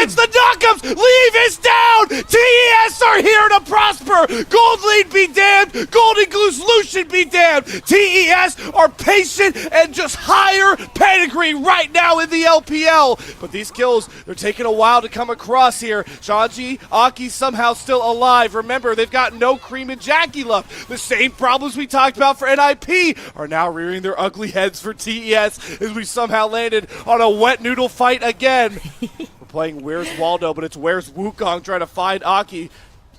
[SPEAKER 2] gets the knockups. Leave is down! down. TES are here to prosper. Gold Lead be damned. Golden Glue Solution be damned. TES are patient and just higher pedigree right now in the LPL. But these kills, they're taking a while to come across here. Shanji, Aki somehow still alive. Remember, they've got no Creme and JackeyLove. The same problems we talked about for NIP are now rearing their ugly heads for TES as we somehow landed on a wet noodle fight again. We're playing Where's Waldo, but it's Where's Wukong trying to find Aki.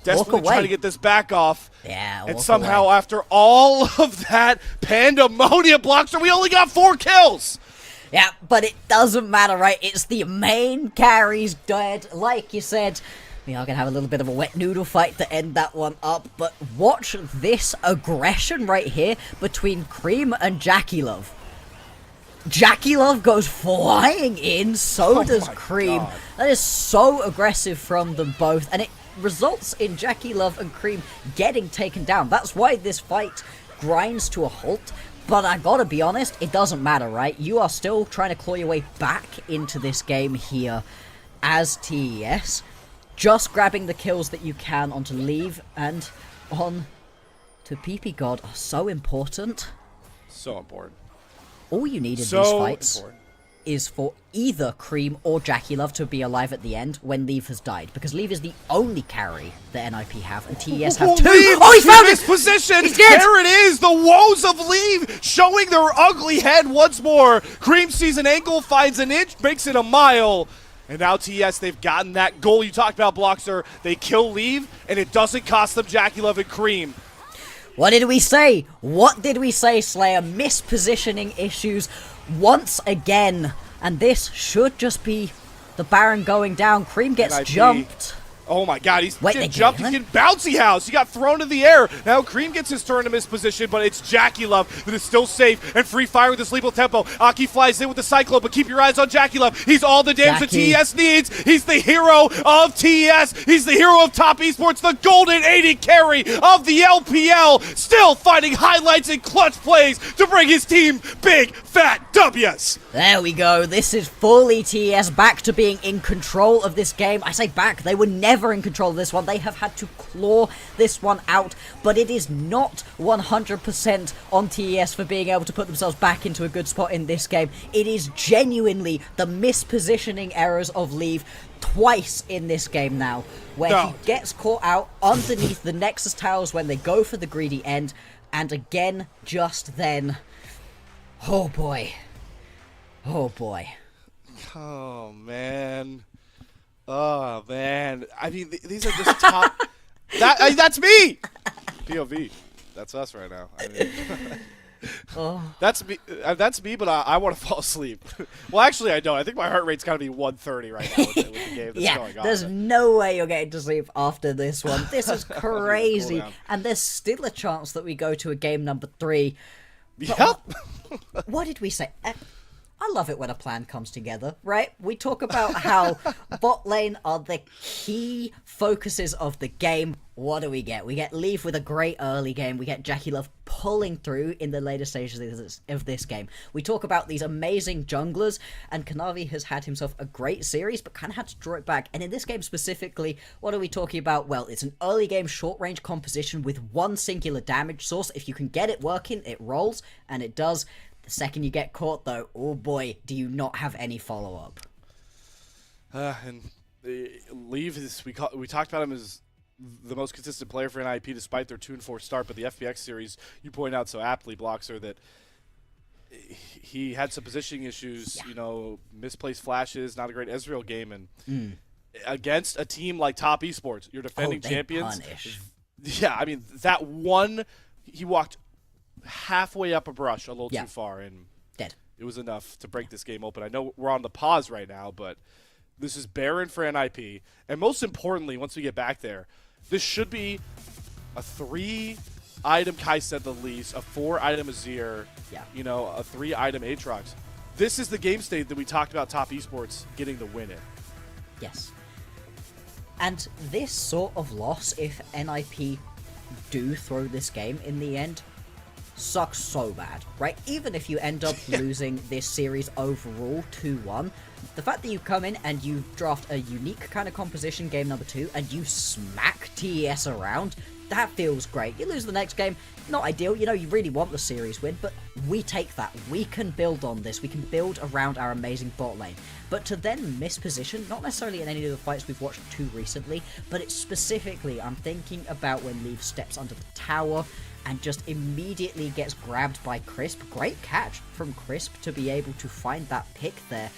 [SPEAKER 2] Desperately trying to get this back off.
[SPEAKER 1] Yeah,
[SPEAKER 2] and somehow after all of that pandemonium, Bloxer, we only got 4 kills.
[SPEAKER 1] Yeah, but it doesn't matter, right? It's the main carries dead. Like you said, we are going to have a little bit of a wet noodle fight to end that one up. But watch this aggression right here between Creme and JackeyLove. JackeyLove goes flying in, so does Creme.
[SPEAKER 2] God.
[SPEAKER 1] That is so aggressive from them both, and it results in JackeyLove and Creme getting taken down. That's why this fight grinds to a halt. But I gotta be honest, it doesn't matter, right? You are still trying to claw your way back into this game here as TES. Just grabbing the kills that you can onto Leave and on to ppgod are so important.
[SPEAKER 2] So important.
[SPEAKER 1] All you need in these fights is for either Creme or JackeyLove to be alive at the end when Leave has died. Because Leave is the only carry that NIP have, and TES have 2.
[SPEAKER 2] Oh, he found his position!
[SPEAKER 1] He's dead!
[SPEAKER 2] There it is! The woes of Leave showing their ugly head once more. Creme sees an angle, finds an inch, makes it a mile. And now TES, they've gotten that goal you talked about, Bloxer. They kill Leave, and it doesn't cost them JackeyLove and Creme.
[SPEAKER 1] What did we say? What did we say, Slayer? Mispositioning issues once again. And this should just be the Baron going down. Creme gets jumped.
[SPEAKER 2] Oh my god, he's
[SPEAKER 1] Wait,
[SPEAKER 2] getting jumped, he's getting bouncy house. He got thrown in the air. Now Creme gets his turn to miss position, but it's JackeyLove that is still safe and free fire with this lethal tempo. Aki flies in with the Cyclone, but keep your eyes on JackeyLove. He's all the damage that TES needs. He's the hero of TES. He's the hero of top esports, the golden 80 carry of the LPL. Still finding highlights and clutch plays to bring his team big, fat W's.
[SPEAKER 1] There we go. This is fully TES back to being in control of this game. I say back. They were never in control of this one. They have had to claw this one out, but it is not 100% on TES for being able to put themselves back into a good spot in this game. It is genuinely the mispositioning errors of Leave twice in this game now, where he gets caught out underneath the Nexus towers when they go for the greedy end, and again just then. Oh boy. Oh boy.
[SPEAKER 2] Oh man. Oh man. I mean, these are just top. That's me. POV. That's us right now. I mean, that's me. That's me. But I want to fall asleep. Well, actually, I don't. I think my heart rate's got to be 130 right now with the game that's going on.
[SPEAKER 1] There's no way you're getting to sleep after this one. This is crazy, and there's still a chance that we go to a game number 3.
[SPEAKER 2] Yep.
[SPEAKER 1] What did we say? I love it when a plan comes together, right? We talk about how bot lane are the key focuses of the game. What do we get? We get Leave with a great early game. We get JackeyLove pulling through in the later stages of this game. We talk about these amazing junglers, and Kanavi has had himself a great series, but kind of had to draw it back. And in this game specifically, what are we talking about? Well, it's an early game short-range composition with one singular damage source. If you can get it working, it rolls, and it does. The second you get caught, though, oh boy, do you not have any follow-up.
[SPEAKER 2] And Leave is, we talked about him as the most consistent player for NIP despite their 2-4 start, but the FPX series, you point out so aptly, Bloxer, that he had some positioning issues, you know, misplaced flashes, not a great Ezreal game, and against a team like Top Esports, you're defending champions.
[SPEAKER 1] Punish.
[SPEAKER 2] Yeah, I mean, that one, he walked halfway up a brush a little too far, and
[SPEAKER 1] dead.
[SPEAKER 2] It was enough to break this game open. I know we're on the pause right now, but this is Baron for NIP, and most importantly, once we get back there, this should be a 3-item Kai'Sa at the least, a 4-item Azir, you know, a 3-item Aatrox. This is the game state that we talked about Top Esports getting the win in.
[SPEAKER 1] Yes. And this sort of loss, if NIP do throw this game in the end, sucks so bad, right? Even if you end up losing this series overall 2-1, the fact that you come in and you draft a unique kind of composition game number 2 and you smack TES around, that feels great. You lose the next game, not ideal, you know, you really want the series win, but we take that. We can build on this. We can build around our amazing bot lane. But to then miss position, not necessarily in any of the fights we've watched too recently, but it's specifically, I'm thinking about when Leaf steps under the tower and just immediately gets grabbed by Crisp. Great catch from Crisp to be able to find that pick there.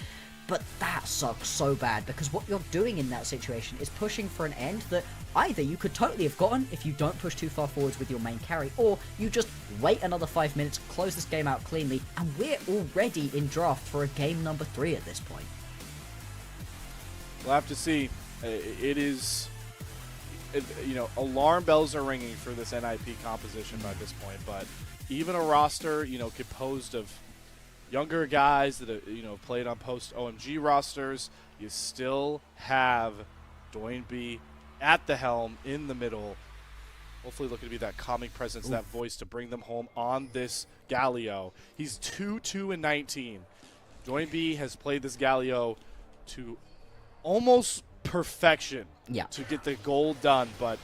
[SPEAKER 1] But that sucks so bad, because what you're doing in that situation is pushing for an end that either you could totally have gotten if you don't push too far forwards with your main carry, or you just wait another 5 minutes, close this game out cleanly, and we're already in draft for a game number 3 at this point.
[SPEAKER 2] We'll have to see. It is, you know, alarm bells are ringing for this NIP composition by this point, but even a roster, you know, composed of younger guys that have, you know, played on post-OMG rosters, you still have Doinb at the helm in the middle. Hopefully looking to be that calming presence, that voice to bring them home on this Galio. He's 2-2-19. Doinb has played this Galio to almost perfection to get the goal done, but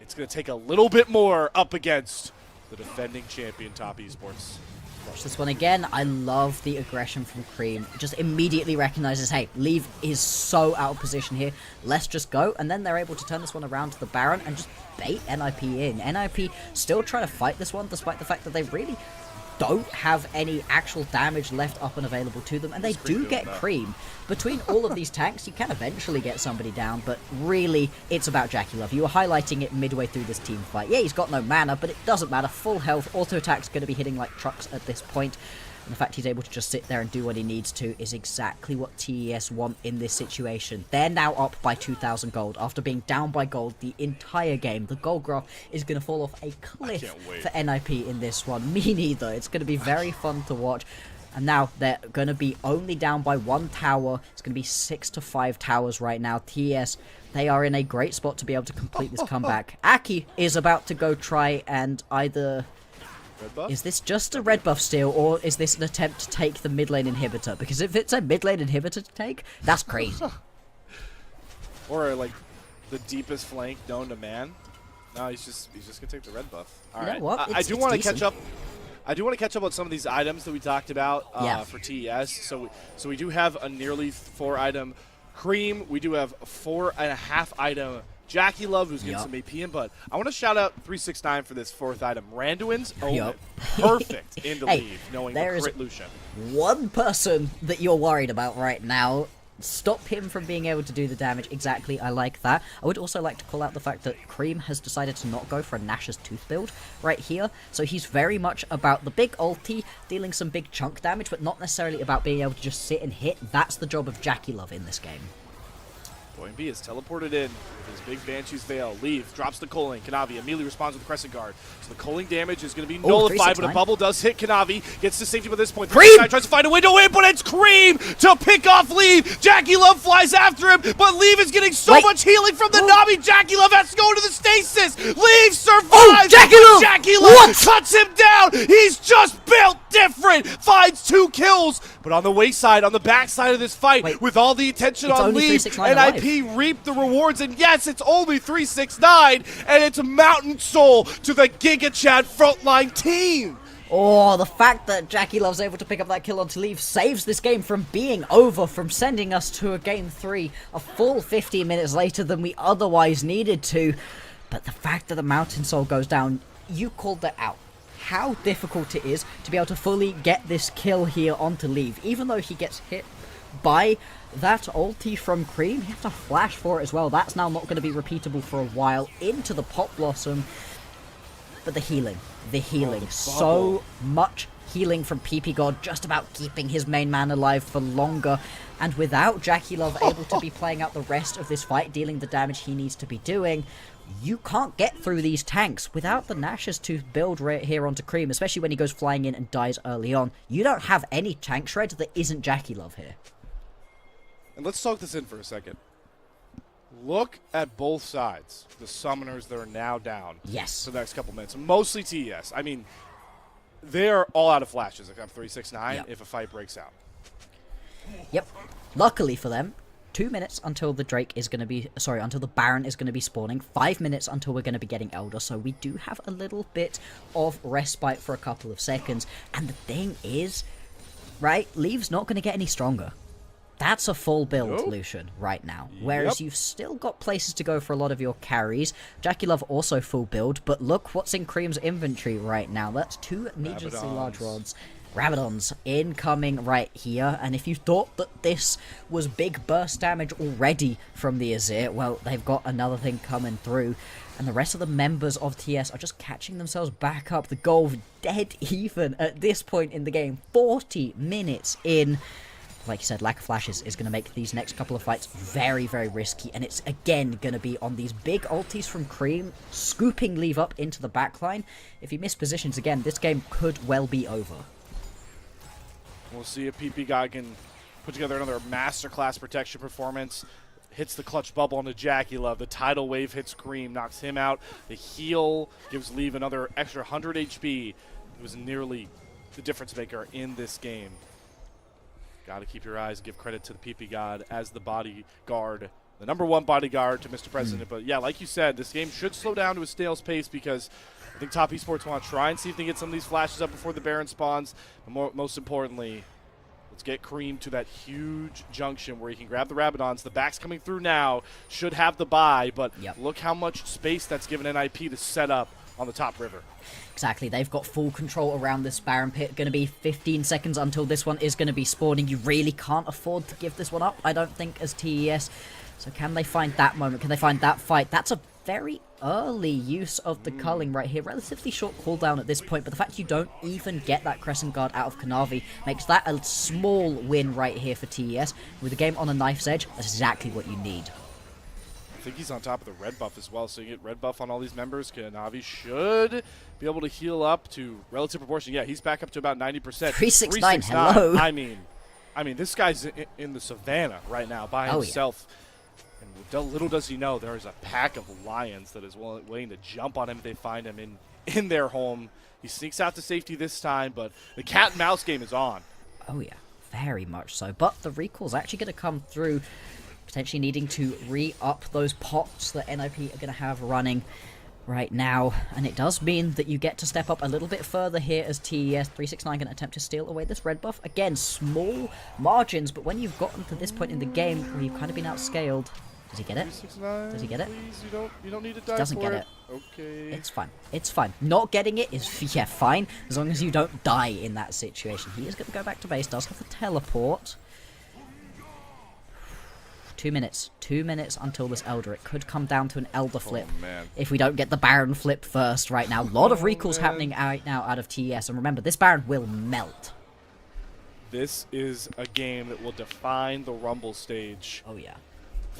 [SPEAKER 2] it's going to take a little bit more up against the defending champion Top Esports.
[SPEAKER 1] Watch this one again. I love the aggression from Creme. Just immediately recognizes, hey, Leave is so out of position here. Let's just go. And then they're able to turn this one around to the Baron and just bait NIP in. NIP still trying to fight this one, despite the fact that they really don't have any actual damage left up and available to them, and they do get Creme. Between all of these tanks, you can eventually get somebody down, but really, it's about JackeyLove. You were highlighting it midway through this team fight. Yeah, he's got no mana, but it doesn't matter. Full health, auto attack's going to be hitting like trucks at this point. And the fact he's able to just sit there and do what he needs to is exactly what TES want in this situation. They're now up by 2,000 gold after being down by gold the entire game. The gold graph is going to fall off a cliff for NIP in this one. Me neither. It's going to be very fun to watch. And now they're going to be only down by 1 tower. It's going to be 6-5 towers right now. TES, they are in a great spot to be able to complete this comeback. Aki is about to go try and either... Is this just a red buff steal, or is this an attempt to take the mid lane inhibitor? Because if it's a mid lane inhibitor to take, that's crazy.
[SPEAKER 2] Or like the deepest flank known to man. No, he's just gonna take the red buff. All right. I do want to catch up. I do want to catch up on some of these items that we talked about for TES. So we do have a nearly 4-item Creme. We do have 4.5 item JackeyLove, who's getting some AP in, but I want to shout out 369 for this 4th item. Randuin's omen. Perfect into Leave, knowing the crit Lucian. One
[SPEAKER 1] person that you're worried about right now. Stop him from being able to do the damage. Exactly, I like that. I would also like to call out the fact that Creme has decided to not go for a Nash's Tooth build right here. So he's very much about the big ulti, dealing some big chunk damage, but not necessarily about being able to just sit and hit. That's the job of JackeyLove in this game.
[SPEAKER 2] Doinb is teleported in with his big Banshee's Veil. Leave, drops the Culling. Kanavi immediately responds with Crescent Guard. So the Culling damage is going to be nullified, but a bubble does hit Kanavi. Gets to safety by this point.
[SPEAKER 1] Creme
[SPEAKER 2] tries to find a window in, but it's Creme to pick off Leave. JackeyLove flies after him, but Leave is getting so much healing from the Navi. JackeyLove has to go into the stasis. Leave survives. JackeyLove cuts him down. He's just built different. Finds 2 kills. But on the wayside, on the backside of this fight, with all the attention on Leave, and IP reap the rewards, and yes, it's only 369, and it's Mountain Soul to the Giga Chad frontline team.
[SPEAKER 1] Oh, the fact that JackeyLove's able to pick up that kill onto Leave saves this game from being over, from sending us to a game 3 a full 15 minutes later than we otherwise needed to. But the fact that the Mountain Soul goes down, you called that out. How difficult it is to be able to fully get this kill here onto Leave. Even though he gets hit by that ulti from Creme, you have to flash for it as well. That's now not going to be repeatable for a while. Into the Pot Blossom. But the healing. So much healing from ppgod, just about keeping his main man alive for longer. And without JackeyLove able to be playing out the rest of this fight, dealing the damage he needs to be doing, you can't get through these tanks without the Nash's Tooth build right here onto Creme, especially when he goes flying in and dies early on. You don't have any tank shred that isn't JackeyLove here.
[SPEAKER 2] And let's soak this in for a second. Look at both sides. The summoners that are now down.
[SPEAKER 1] Yes.
[SPEAKER 2] For the next couple minutes. Mostly TES. I mean, they are all out of flashes. Like I'm 369
[SPEAKER 1] Yep.
[SPEAKER 2] if a fight breaks out.
[SPEAKER 1] Yep. Luckily for them, 2 minutes until the Drake is going to be... Sorry, until the Baron is going to be spawning. 5 minutes until we're going to be getting Elder. So we do have a little bit of respite for a couple of seconds. And the thing is, right, Leave's not going to get any stronger. That's a full build, Lucian, right now. Whereas you've still got places to go for a lot of your carries. JackeyLove also full build, but look what's in Creme's inventory right now. That's 2 needlessly large rods. Rabadons incoming right here, and if you thought that this was big burst damage already from the Azir, well, they've got another thing coming through, and the rest of the members of TS are just catching themselves back up. The goal dead even at this point in the game, 40 minutes in. Like you said, lack of flashes is going to make these next couple of fights very, very risky, and it's again going to be on these big ultis from Creme, scooping Leave up into the backline. If he mispositions again, this game could well be over.
[SPEAKER 2] We'll see if ppgod can put together another masterclass protection performance. Hits the clutch bubble onto JackeyLove. The tidal wave hits Creme, knocks him out. The heal gives Leave another extra 100 HP. It was nearly the difference maker in this game. Got to keep your eyes, give credit to the ppgod as the bodyguard, the #1 bodyguard to Mr. President. But yeah, like you said, this game should slow down to a snail's pace because I think Top Esports want to try and see if they get some of these flashes up before the Baron spawns. But most importantly, let's get Creme to that huge junction where he can grab the Rabadons. The back's coming through now, should have the buy, but look how much space that's given NIP to set up on the top river.
[SPEAKER 1] Exactly, they've got full control around this Baron pit. Going to be 15 seconds until this one is going to be spawning. You really can't afford to give this one up, I don't think, as TES. So can they find that moment? Can they find that fight? That's a very early use of the culling right here. Relatively short cooldown at this point, but the fact you don't even get that Crescent Guard out of Kanavi makes that a small win right here for TES. With the game on a knife's edge, that's exactly what you need.
[SPEAKER 2] I think he's on top of the red buff as well, so you get red buff on all these members. Kanavi should be able to heal up to relative proportion. Yeah, he's back up to about 90%.
[SPEAKER 1] 369, hello.
[SPEAKER 2] I mean, this guy's in the savannah right now by himself. Yeah. And little does he know, there is a pack of lions that is waiting to jump on him if they find him in their home. He sneaks out to safety this time, but the cat and mouse game is on.
[SPEAKER 1] Oh yeah, very much so. But the recall's actually going to come through, potentially needing to re-up those pots that NIP are going to have running right now. And it does mean that you get to step up a little bit further here as TES. 369 going to attempt to steal away this red buff. Again, small margins, but when you've gotten to this point in the game where you've kind of been outscaled... Does he get it? Does he get it?
[SPEAKER 2] Please, you don't need to die.
[SPEAKER 1] He doesn't get it.
[SPEAKER 2] Okay.
[SPEAKER 1] It's fine. It's fine. Not getting it is, yeah, fine, as long as you don't die in that situation. He is going to go back to base, does have the teleport. 2 minutes. 2 minutes until this Elder. It could come down to an Elder flip if we don't get the Baron flip first right now. A lot of recalls happening right now out of TES. And remember, this Baron will melt.
[SPEAKER 2] This is a game that will define the Rumble stage.
[SPEAKER 1] Oh, yeah.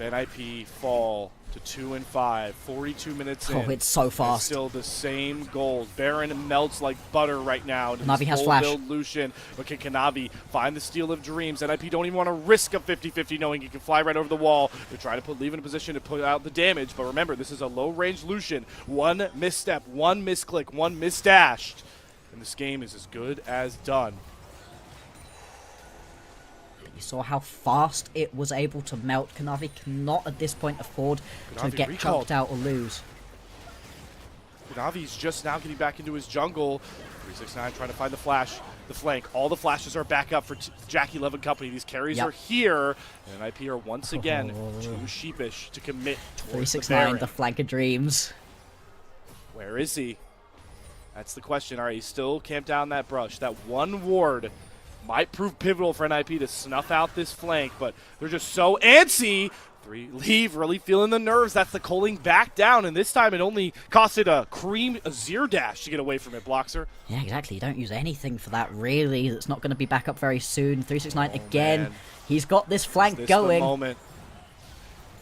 [SPEAKER 2] If NIP fall to 2-5, 42 minutes in.
[SPEAKER 1] Oh, it's so fast.
[SPEAKER 2] Still the same gold. Baron melts like butter right now.
[SPEAKER 1] Kanavi has flash.
[SPEAKER 2] Build Lucian. Okay, Kanavi find the Steal of Dreams. NIP don't even want to risk a 50-50 knowing he can fly right over the wall. They're trying to put Leave in a position to put out the damage. But remember, this is a low-range Lucian. One misstep, one misclick, one misdashed. And this game is as good as done.
[SPEAKER 1] You saw how fast it was able to melt. Kanavi cannot at this point afford to get chucked out or lose.
[SPEAKER 2] Kanavi's just now getting back into his jungle. 369 trying to find the flash, the flank. All the flashes are back up for JackeyLove and company. These carries are here. And NIP are once again too sheepish to commit towards
[SPEAKER 1] 369, the flank of dreams.
[SPEAKER 2] Where is he? That's the question. All right, he's still camped down that brush. That one ward might prove pivotal for NIP to snuff out this flank, but they're just so antsy. Leave really feeling the nerves. That's the culling back down, and this time it only costed a Creme Azir dash to get away from it, Bloxer.
[SPEAKER 1] Yeah, exactly. You don't use anything for that, really. That's not going to be back up very soon. 369 again. Man. He's got this flank going.
[SPEAKER 2] The moment?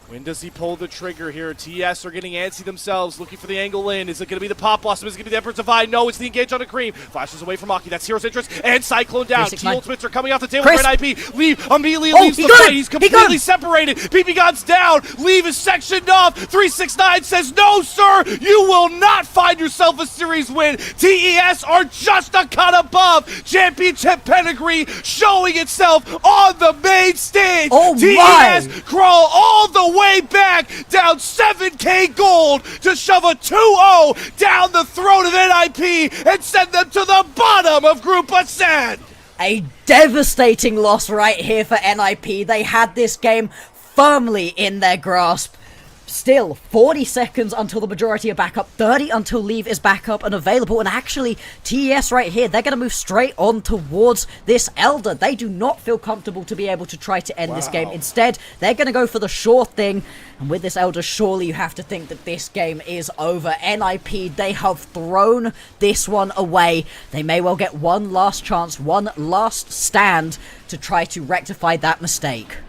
[SPEAKER 2] When does he pull the trigger here? TES are getting antsy themselves, looking for the angle in. Is it going to be the Pop Blossom? Is it going to be the Emperor's Divine? No, it's the engage on the Creme. Flashes away from Aki. That's Hero's Interest. And Cyclone down. T ultimates are coming off the table for NIP. Leave immediately leaves the fight. He's completely separated. ppgod's down. Leave is sectioned off. 369 says, no, sir. You will not find yourself a series win. TES are just a cut above. Championship pedigree showing itself on the main stage. TES crawl all the way back, down 7k gold to shove a 2-0 down the throat of NIP and send them to the bottom of Group Ascend.
[SPEAKER 1] A devastating loss right here for NIP. They had this game firmly in their grasp. Still, 40 seconds until the majority are back up, 30 until Leave is back up and available, and actually, TES right here, they're going to move straight on towards this Elder. They do not feel comfortable to be able to try to end this game. Instead, they're going to go for the sure thing, and with this Elder, surely you have to think that this game is over. NIP, they have thrown this one away. They may well get one last chance, one last stand to try to rectify that mistake.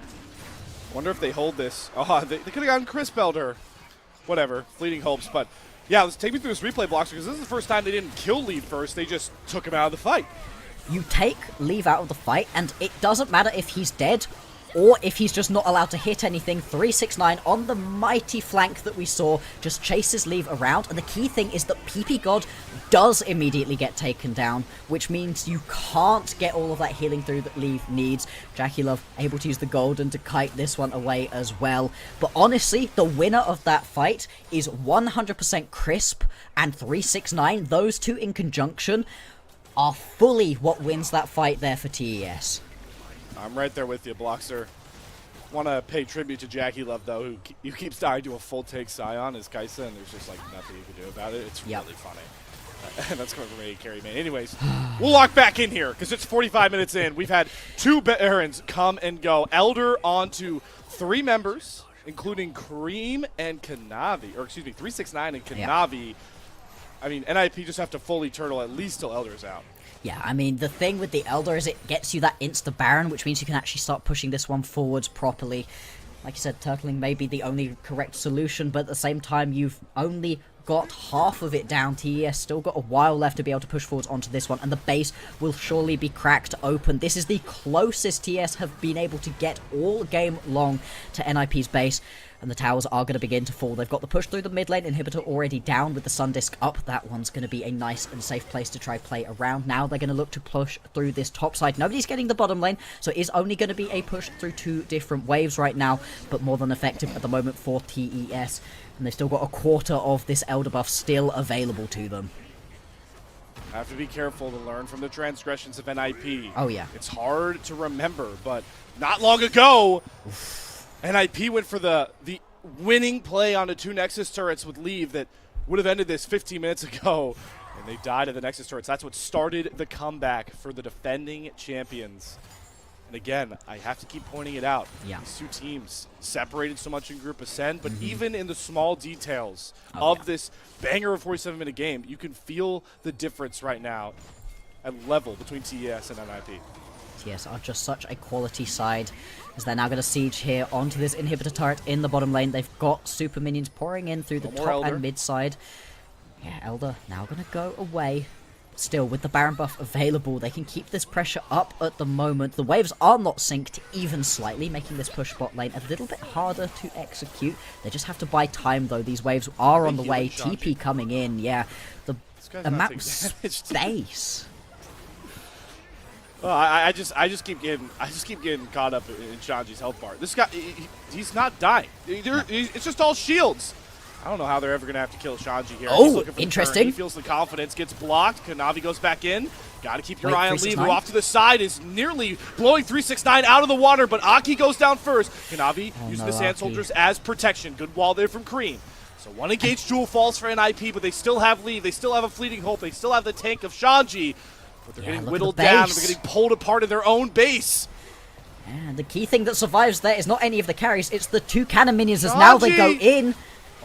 [SPEAKER 2] Wonder if they hold this. Oh, they could have gotten Crisp Elder. Whatever, fleeting hopes. But yeah, let's take me through this replay, Bloxer, because this is the first time they didn't kill Leave first. They just took him out of the fight.
[SPEAKER 1] You take Leave out of the fight, and it doesn't matter if he's dead or if he's just not allowed to hit anything. 369 on the mighty flank that we saw just chases Leave around, and the key thing is that ppgod does immediately get taken down, which means you can't get all of that healing through that Leave needs. JackeyLove able to use the golden to kite this one away as well. But honestly, the winner of that fight is 100% Crisp and 369. Those two in conjunction are fully what wins that fight there for TES.
[SPEAKER 2] I'm right there with you, Bloxer. Want to pay tribute to JackeyLove, though, who keeps dying to a full take Scion as Kaisa, and there's just like nothing you can do about it. It's really funny. And that's coming from a carry man. Anyways, we'll lock back in here because it's 45 minutes in. We've had two Barons come and go. Elder on to 3 members, including Creme and Kanavi, or excuse me, 369 and Kanavi. I mean, NIP just have to fully turtle at least till Elder's out.
[SPEAKER 1] Yeah, I mean, the thing with the Elder is it gets you that insta-Baron, which means you can actually start pushing this one forwards properly. Like you said, turtling may be the only correct solution, but at the same time, you've only got half of it down. TES still got a while left to be able to push forwards onto this one, and the base will surely be cracked open. This is the closest TES have been able to get all game long to NIP's base, and the towers are going to begin to fall. They've got the push through the mid lane inhibitor already down with the Sun Disc up. That one's going to be a nice and safe place to try play around. Now they're going to look to push through this top side. Nobody's getting the bottom lane, so it is only going to be a push through 2 different waves right now, but more than effective at the moment for TES. And they've still got a quarter of this Elder buff still available to them.
[SPEAKER 2] Have to be careful to learn from the transgressions of NIP.
[SPEAKER 1] Oh, yeah.
[SPEAKER 2] It's hard to remember, but not long ago, NIP went for the winning play on the 2 Nexus turrets with Leave that would have ended this 15 minutes ago, and they died at the Nexus turrets. That's what started the comeback for the defending champions. And again, I have to keep pointing it out.
[SPEAKER 1] Yeah.
[SPEAKER 2] These 2 teams separated so much in Group Ascend, but even in the small details of this banger of 47-minute game, you can feel the difference right now at level between TES and NIP.
[SPEAKER 1] TES are just such a quality side, as they're now going to siege here onto this inhibitor turret in the bottom lane. They've got super minions pouring in through the top and mid side. Yeah, Elder now going to go away. Still, with the Baron buff available, they can keep this pressure up at the moment. The waves are not synced even slightly, making this push bot lane a little bit harder to execute. They just have to buy time, though. These waves are on the way. TP coming in, yeah. The amount of space.
[SPEAKER 2] Well, I just keep getting caught up in Shanji's health bar. This guy, he's not dying. It's just all shields. I don't know how they're ever going to have to kill Shanji here.
[SPEAKER 1] Oh, interesting.
[SPEAKER 2] He feels the confidence, gets blocked. Kanavi goes back in. Got to keep your eye on Leave, who off to the side is nearly blowing 369 out of the water, but Aki goes down first. Kanavi using the Sand Soldiers as protection. Good wall there from Creme. So one engaged jewel falls for NIP, but they still have Leave. They still have a fleeting hope. They still have the tank of Shanji, but they're getting whittled down. They're getting pulled apart in their own base.
[SPEAKER 1] And the key thing that survives there is not any of the carries. It's the 2 cannon minions as now they go in.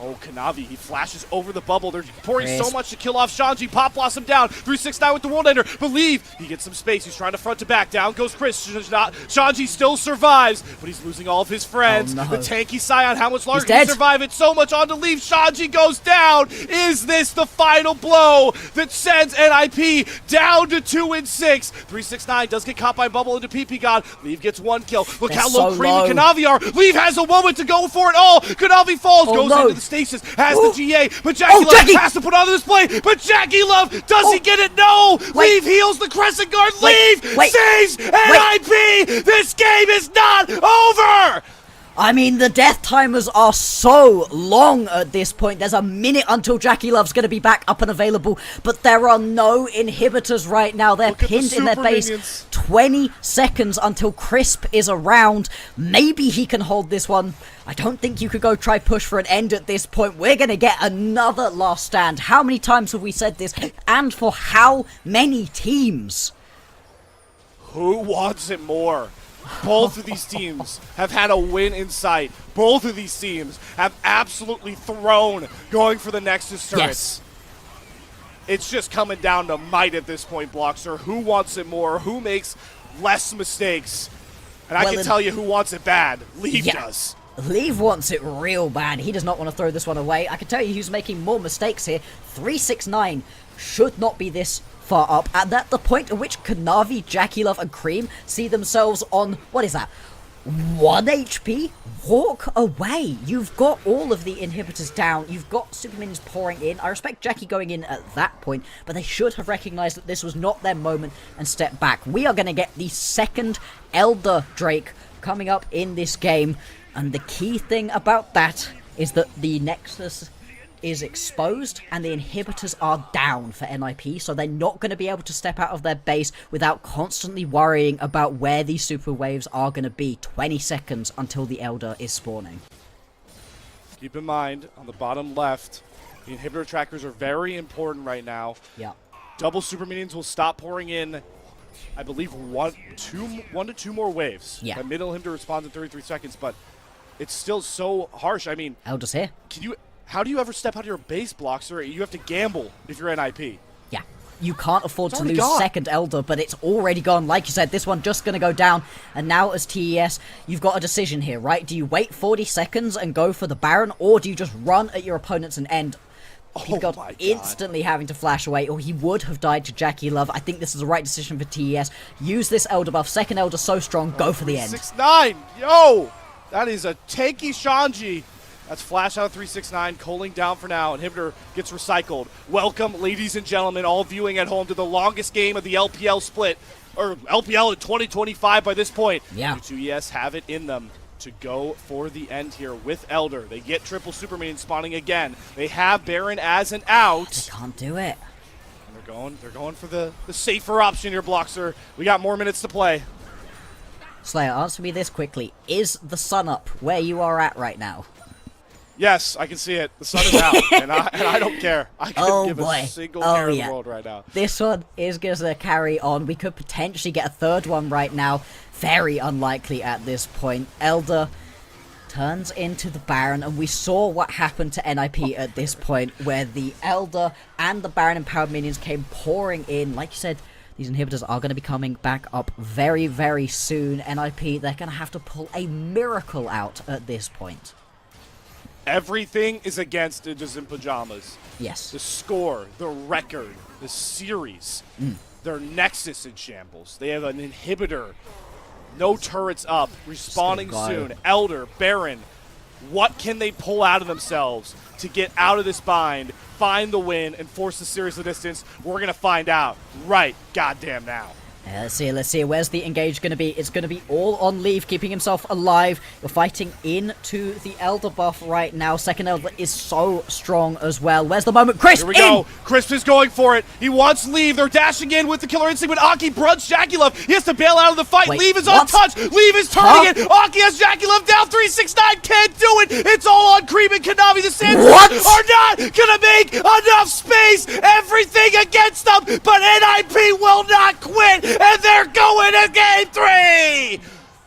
[SPEAKER 2] Oh, Kanavi, he flashes over the bubble. They're pouring so much to kill off Shanji. Pop Blossom down. 369 with the World Ender. Believe he gets some space. He's trying to front to back. Down goes Chris. Shanji still survives, but he's losing all of his friends.
[SPEAKER 1] Oh, no.
[SPEAKER 2] The tanky Scion, how much longer can he survive it? So much on to leave. Shanji goes down. Is this the final blow that sends NIP down to 2-6? 369 does get caught by bubble into ppgod. Leave gets 1 kill. Look
[SPEAKER 1] They're
[SPEAKER 2] how low
[SPEAKER 1] so
[SPEAKER 2] Creme and
[SPEAKER 1] low.
[SPEAKER 2] Kanavi are. Leave has a moment to go for it all. Kanavi falls, goes into the stasis, has the GA, but JackeyLove has to put on the display. But JackeyLove, does he get it? No! Leave heals the Crescent Guard. Leave saves NIP! This game is not over!
[SPEAKER 1] I mean, the death timers are so long at this point. There's a minute until JackeyLove's going to be back up and available, but there are no inhibitors right now. They're pinned in their base.
[SPEAKER 2] Minions.
[SPEAKER 1] 20 seconds until Crisp is around. Maybe he can hold this one. I don't think you could go try push for an end at this point. We're going to get another last stand. How many times have we said this? And for how many teams?
[SPEAKER 2] Who wants it more? Both of these teams have had a win in sight. Both of these teams have absolutely thrown going for the Nexus turrets.
[SPEAKER 1] Yes.
[SPEAKER 2] It's just coming down to might at this point, Bloxer. Who wants it more? Who makes less mistakes? And I can tell you who wants it bad. Leave does.
[SPEAKER 1] Leave wants it real bad. He does not want to throw this one away. I can tell you who's making more mistakes here. 369 should not be this far up, and at the point at which Kanavi, JackeyLove, and Creme see themselves on, what is that, 1 HP? Walk away. You've got all of the inhibitors down. You've got super minions pouring in. I respect Jackie going in at that point, but they should have recognized that this was not their moment and step back. We are going to get the second Elder Drake coming up in this game, and the key thing about that is that the Nexus is exposed and the inhibitors are down for NIP, so they're not going to be able to step out of their base without constantly worrying about where these super waves are going to be. 20 seconds until the Elder is spawning.
[SPEAKER 2] Keep in mind, on the bottom left, the inhibitor trackers are very important right now.
[SPEAKER 1] Yeah.
[SPEAKER 2] Double super minions will stop pouring in, I believe, one to two more waves.
[SPEAKER 1] Yeah.
[SPEAKER 2] The middle inhibitor responds in 33 seconds, but it's still so harsh. I mean,
[SPEAKER 1] Elder's here.
[SPEAKER 2] How do you ever step out of your base, Bloxer? You have to gamble if you're NIP.
[SPEAKER 1] Yeah. You can't afford to lose
[SPEAKER 2] gone.
[SPEAKER 1] second Elder, but it's already gone. Like you said, this one just going to go down. And now as TES, you've got a decision here, right? Do you wait 40 seconds and go for the Baron, or do you just run at your opponents and end? Ppgod instantly having to flash away, or he would have died to JackeyLove. I think this is the right decision for TES. Use this Elder buff. Second Elder so strong. Go for the end.
[SPEAKER 2] 6-9. Yo! That is a tanky Shanji. That's flash out of 369, cooling down for now. Inhibitor gets recycled. Welcome, ladies and gentlemen, all viewing at home, to the longest game of the LPL split, or LPL in 2025 by this point.
[SPEAKER 1] Yeah.
[SPEAKER 2] The 2ES have it in them to go for the end here with Elder. They get triple super minion spawning again. They have Baron as an out.
[SPEAKER 1] They can't do it.
[SPEAKER 2] And they're going for the safer option here, Bloxer. We got more minutes to play.
[SPEAKER 1] Slayer, answer me this quickly. Is the sun up where you are at right now?
[SPEAKER 2] Yes, I can see it. The sun is out, and I don't care. I couldn't give a single care in the world right now.
[SPEAKER 1] This one is going to carry on. We could potentially get a third one right now. Very unlikely at this point. Elder turns into the Baron, and we saw what happened to NIP at this point, where the Elder and the Baron empowered minions came pouring in. Like you said, these inhibitors are going to be coming back up very, very soon. NIP, they're going to have to pull a miracle out at this point.
[SPEAKER 2] Everything is against Ninjas in Pyjamas.
[SPEAKER 1] Yes.
[SPEAKER 2] The score, the record, the series. Their Nexus in shambles. They have an inhibitor. No turrets up. Respawning soon. Elder, Baron. What can they pull out of themselves to get out of this bind, find the win, and force the series to distance? We're going to find out right goddamn now.
[SPEAKER 1] Let's see. Where's the engage going to be? It's going to be all on Leave, keeping himself alive. We're fighting into the Elder buff right now. Second Elder is so strong as well. Where's the moment? Crisp,
[SPEAKER 2] here we go. Crisp is going for it. He wants Leave. They're dashing in with the killer instinct, but Aki brunts JackeyLove. He has to bail out of the fight.
[SPEAKER 1] Wait,
[SPEAKER 2] Leave is untouched. Leave is turning it. Aki has JackeyLove down. 369 can't do it. It's all on Creme and Kanavi. The Sands are not going to make enough space. Everything against them, but NIP will not quit. And they're going to game 3!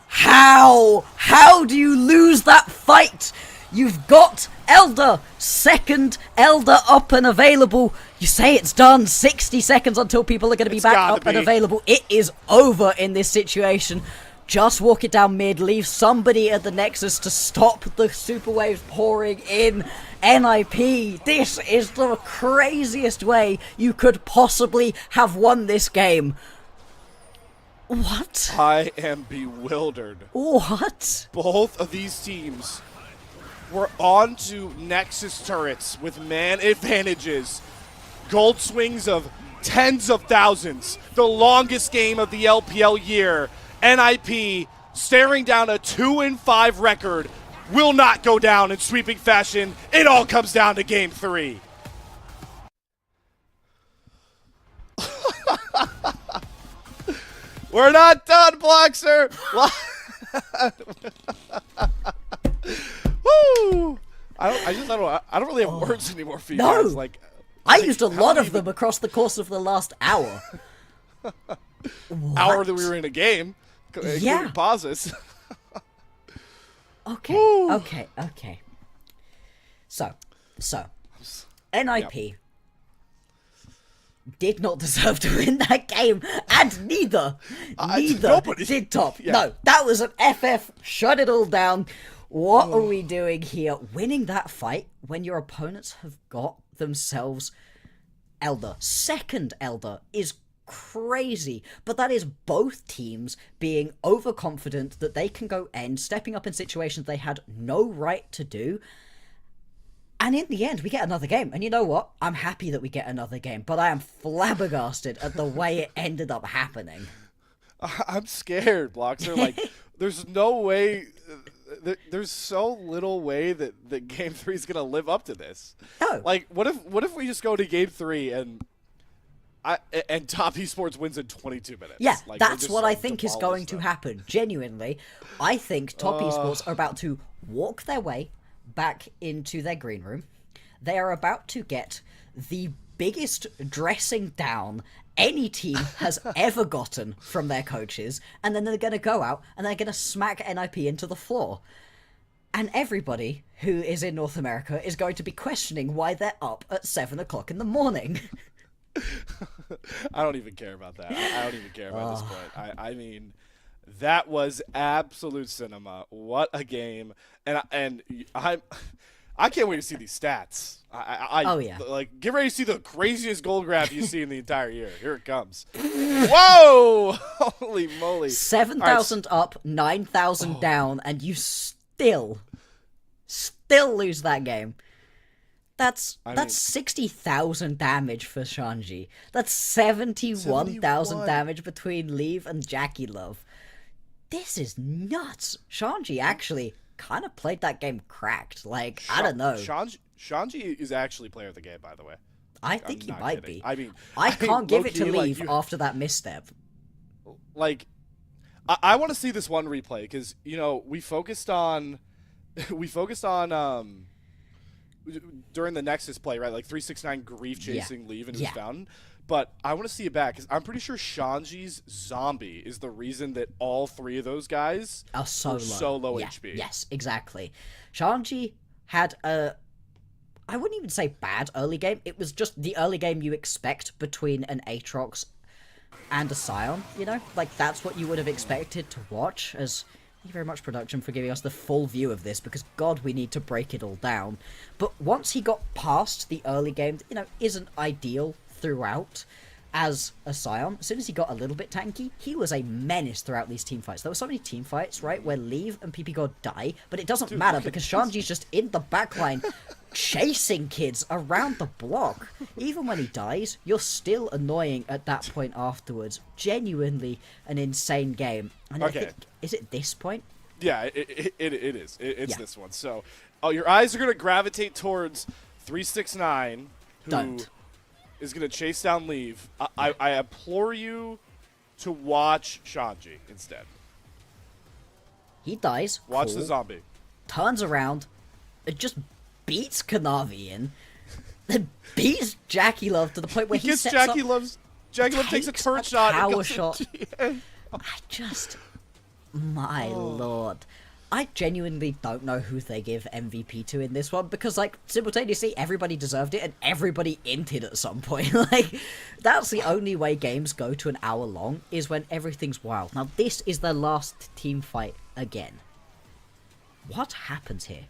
[SPEAKER 1] How do you lose that fight? You've got Elder! Second Elder up and available. You say it's done. 60 seconds until people are going to be back up and available. It is over in this situation. Just walk it down mid, leave somebody at the Nexus to stop the super waves pouring in. NIP, this is the craziest way you could possibly have won this game. What?
[SPEAKER 2] I am bewildered.
[SPEAKER 1] What?
[SPEAKER 2] Both of these teams were onto Nexus turrets with man advantages. Gold swings of tens of thousands. The longest game of the LPL year. NIP staring down a 2-5 record will not go down in sweeping fashion. It all comes down to game 3. We're not done, Bloxer. Woo! I don't really have words anymore for you guys. Like,
[SPEAKER 1] I used a lot of them across the course of the last hour.
[SPEAKER 2] Hour that we were in a game.
[SPEAKER 1] Yeah.
[SPEAKER 2] Pauses.
[SPEAKER 1] Okay. So, NIP did not deserve to win that game, and neither did top. Yeah. No, that was an FF. Shut it all down. What are we doing here? Winning that fight when your opponents have got themselves Elder. Second Elder is crazy, but that is both teams being overconfident that they can go end, stepping up in situations they had no right to do. And in the end, we get another game. And you know what? I'm happy that we get another game, but I am flabbergasted at the way it ended up happening.
[SPEAKER 2] I'm scared, Bloxer. Like, there's no way... There's so little way that Game 3 is going to live up to this.
[SPEAKER 1] No.
[SPEAKER 2] Like, what if we just go to Game 3 and Top Esports wins in 22 minutes?
[SPEAKER 1] Yeah,
[SPEAKER 2] like,
[SPEAKER 1] that's what I think is going to happen. Genuinely, I think Top Esports are about to walk their way back into their green room. They are about to get the biggest dressing down any team has ever gotten from their coaches, and then they're going to go out and they're going to smack NIP into the floor. And everybody who is in North America is going to be questioning why they're up at 7 o'clock in the morning.
[SPEAKER 2] I don't even care about that. I don't even care about this point. I mean, that was absolute cinema. What a game. And I can't wait to see these stats. Like, get ready to see the craziest goal graph you see in the entire year. Here it comes. Whoa! Holy moly.
[SPEAKER 1] 7,000 up, 9,000 down, and you still lose that game. That's 60,000 damage for Shanji. That's 71,000 damage between Leave and JackeyLove. This is nuts. Shanji actually kind of played that game cracked. Like, I don't know.
[SPEAKER 2] Shanji is actually player of the game, by the way.
[SPEAKER 1] I think he might be.
[SPEAKER 2] I
[SPEAKER 1] can't give it to Leave after that misstep.
[SPEAKER 2] Like, I want to see this one replay because, you know, we focused on during the Nexus play, right? Like 369 grief chasing Leave and his fountain. But I want to see it back because I'm pretty sure Shanji's zombie is the reason that all three of those guys
[SPEAKER 1] are so
[SPEAKER 2] low HP.
[SPEAKER 1] Yes, exactly. Shanji had I wouldn't even say bad early game. It was just the early game you expect between an Aatrox and a Scion, you know? Like, that's what you would have expected to watch. As thank you very much, production, for giving us the full view of this, because, God, we need to break it all down. But once he got past the early game, you know, isn't ideal throughout as a Scion, as soon as he got a little bit tanky, he was a menace throughout these team fights. There were so many team fights, right, where Leave and ppgod die, but it doesn't matter because Shanji's just in the backline chasing kids around the block. Even when he dies, you're still annoying at that point afterwards. Genuinely an insane game. And I think, is it this point?
[SPEAKER 2] Yeah, it is. It's this one. So, your eyes are going to gravitate towards 369, who is going to chase down Leave. I implore you to watch Shanji instead.
[SPEAKER 1] He dies.
[SPEAKER 2] Watch the zombie.
[SPEAKER 1] Turns around. It just beats Kanavi in. Then beats JackeyLove to the point where he
[SPEAKER 2] gets
[SPEAKER 1] sets
[SPEAKER 2] JackeyLove takes a turret shot.
[SPEAKER 1] Power shot. My lord. I genuinely don't know who they give MVP to in this one, because, like, simultaneously, everybody deserved it, and everybody inted at some point. Like, that's the only way games go to an hour long, is when everything's wild. Now, this is the last team fight again. What happens here?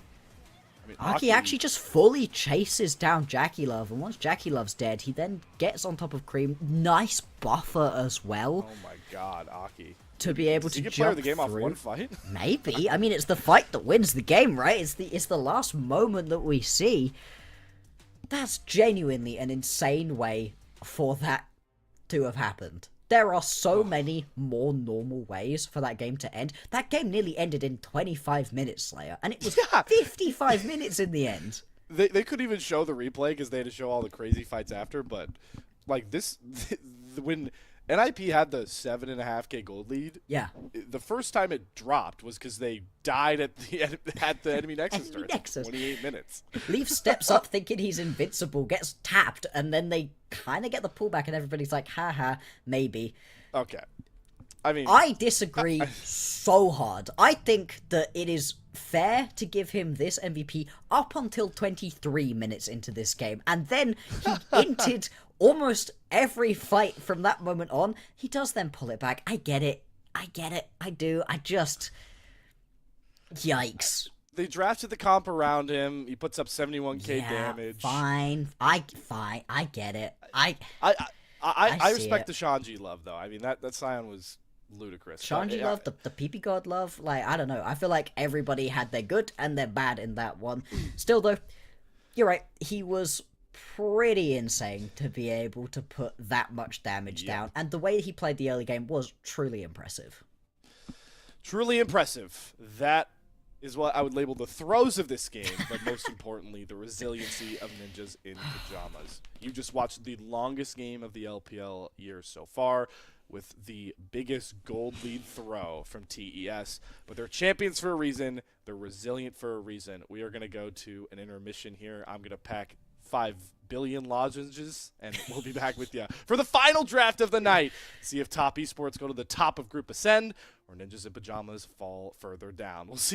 [SPEAKER 2] I mean,
[SPEAKER 1] Aki actually just fully chases down JackeyLove, and once JackeyLove's dead, he then gets on top of Creme. Nice buffer as well.
[SPEAKER 2] Oh my god, Aki.
[SPEAKER 1] To be able to
[SPEAKER 2] You can
[SPEAKER 1] jump
[SPEAKER 2] play the game
[SPEAKER 1] through.
[SPEAKER 2] off one fight?
[SPEAKER 1] Maybe. I mean, it's the fight that wins the game, right? It's the last moment that we see. That's genuinely an insane way for that to have happened. There are so many more normal ways for that game to end. That game nearly ended in 25 minutes, Slayer, and it was 55 minutes in the end.
[SPEAKER 2] They couldn't even show the replay because they had to show all the crazy fights after, but like this, when NIP had the 7.5K gold lead,
[SPEAKER 1] yeah,
[SPEAKER 2] the first time it dropped was because they died at the enemy Nexus turret. 28 minutes.
[SPEAKER 1] Leaf steps up thinking he's invincible, gets tapped, and then they kind of get the pullback, and everybody's like, haha, maybe.
[SPEAKER 2] Okay. I mean,
[SPEAKER 1] I disagree so hard. I think that it is fair to give him this MVP up until 23 minutes into this game, and then he inted almost every fight from that moment on. He does then pull it back. I get it. I do. I just... Yikes.
[SPEAKER 2] They drafted the comp around him. He puts up 71k
[SPEAKER 1] Yeah,
[SPEAKER 2] damage.
[SPEAKER 1] Fine. I get it. I
[SPEAKER 2] respect the Shanji love, though. I mean, that Scion was ludicrous.
[SPEAKER 1] Shanji love, the ppgod love, like, I don't know. I feel like everybody had their good and their bad in that one. Still, though, you're right. He was pretty insane to be able to put that much damage down, and the way he played the early game was truly impressive.
[SPEAKER 2] Truly impressive. That is what I would label the throws of this game, but most importantly, the resiliency of ninjas in pajamas. You just watched the longest game of the LPL year so far, with the biggest gold lead throw from TES. But they're champions for a reason. They're resilient for a reason. We are going to go to an intermission here. I'm going to pack 5 billion lozenges, and we'll be back with you for the final draft of the night. See if top esports go to the top of Group Ascend, or ninjas in pajamas fall further down. We'll see.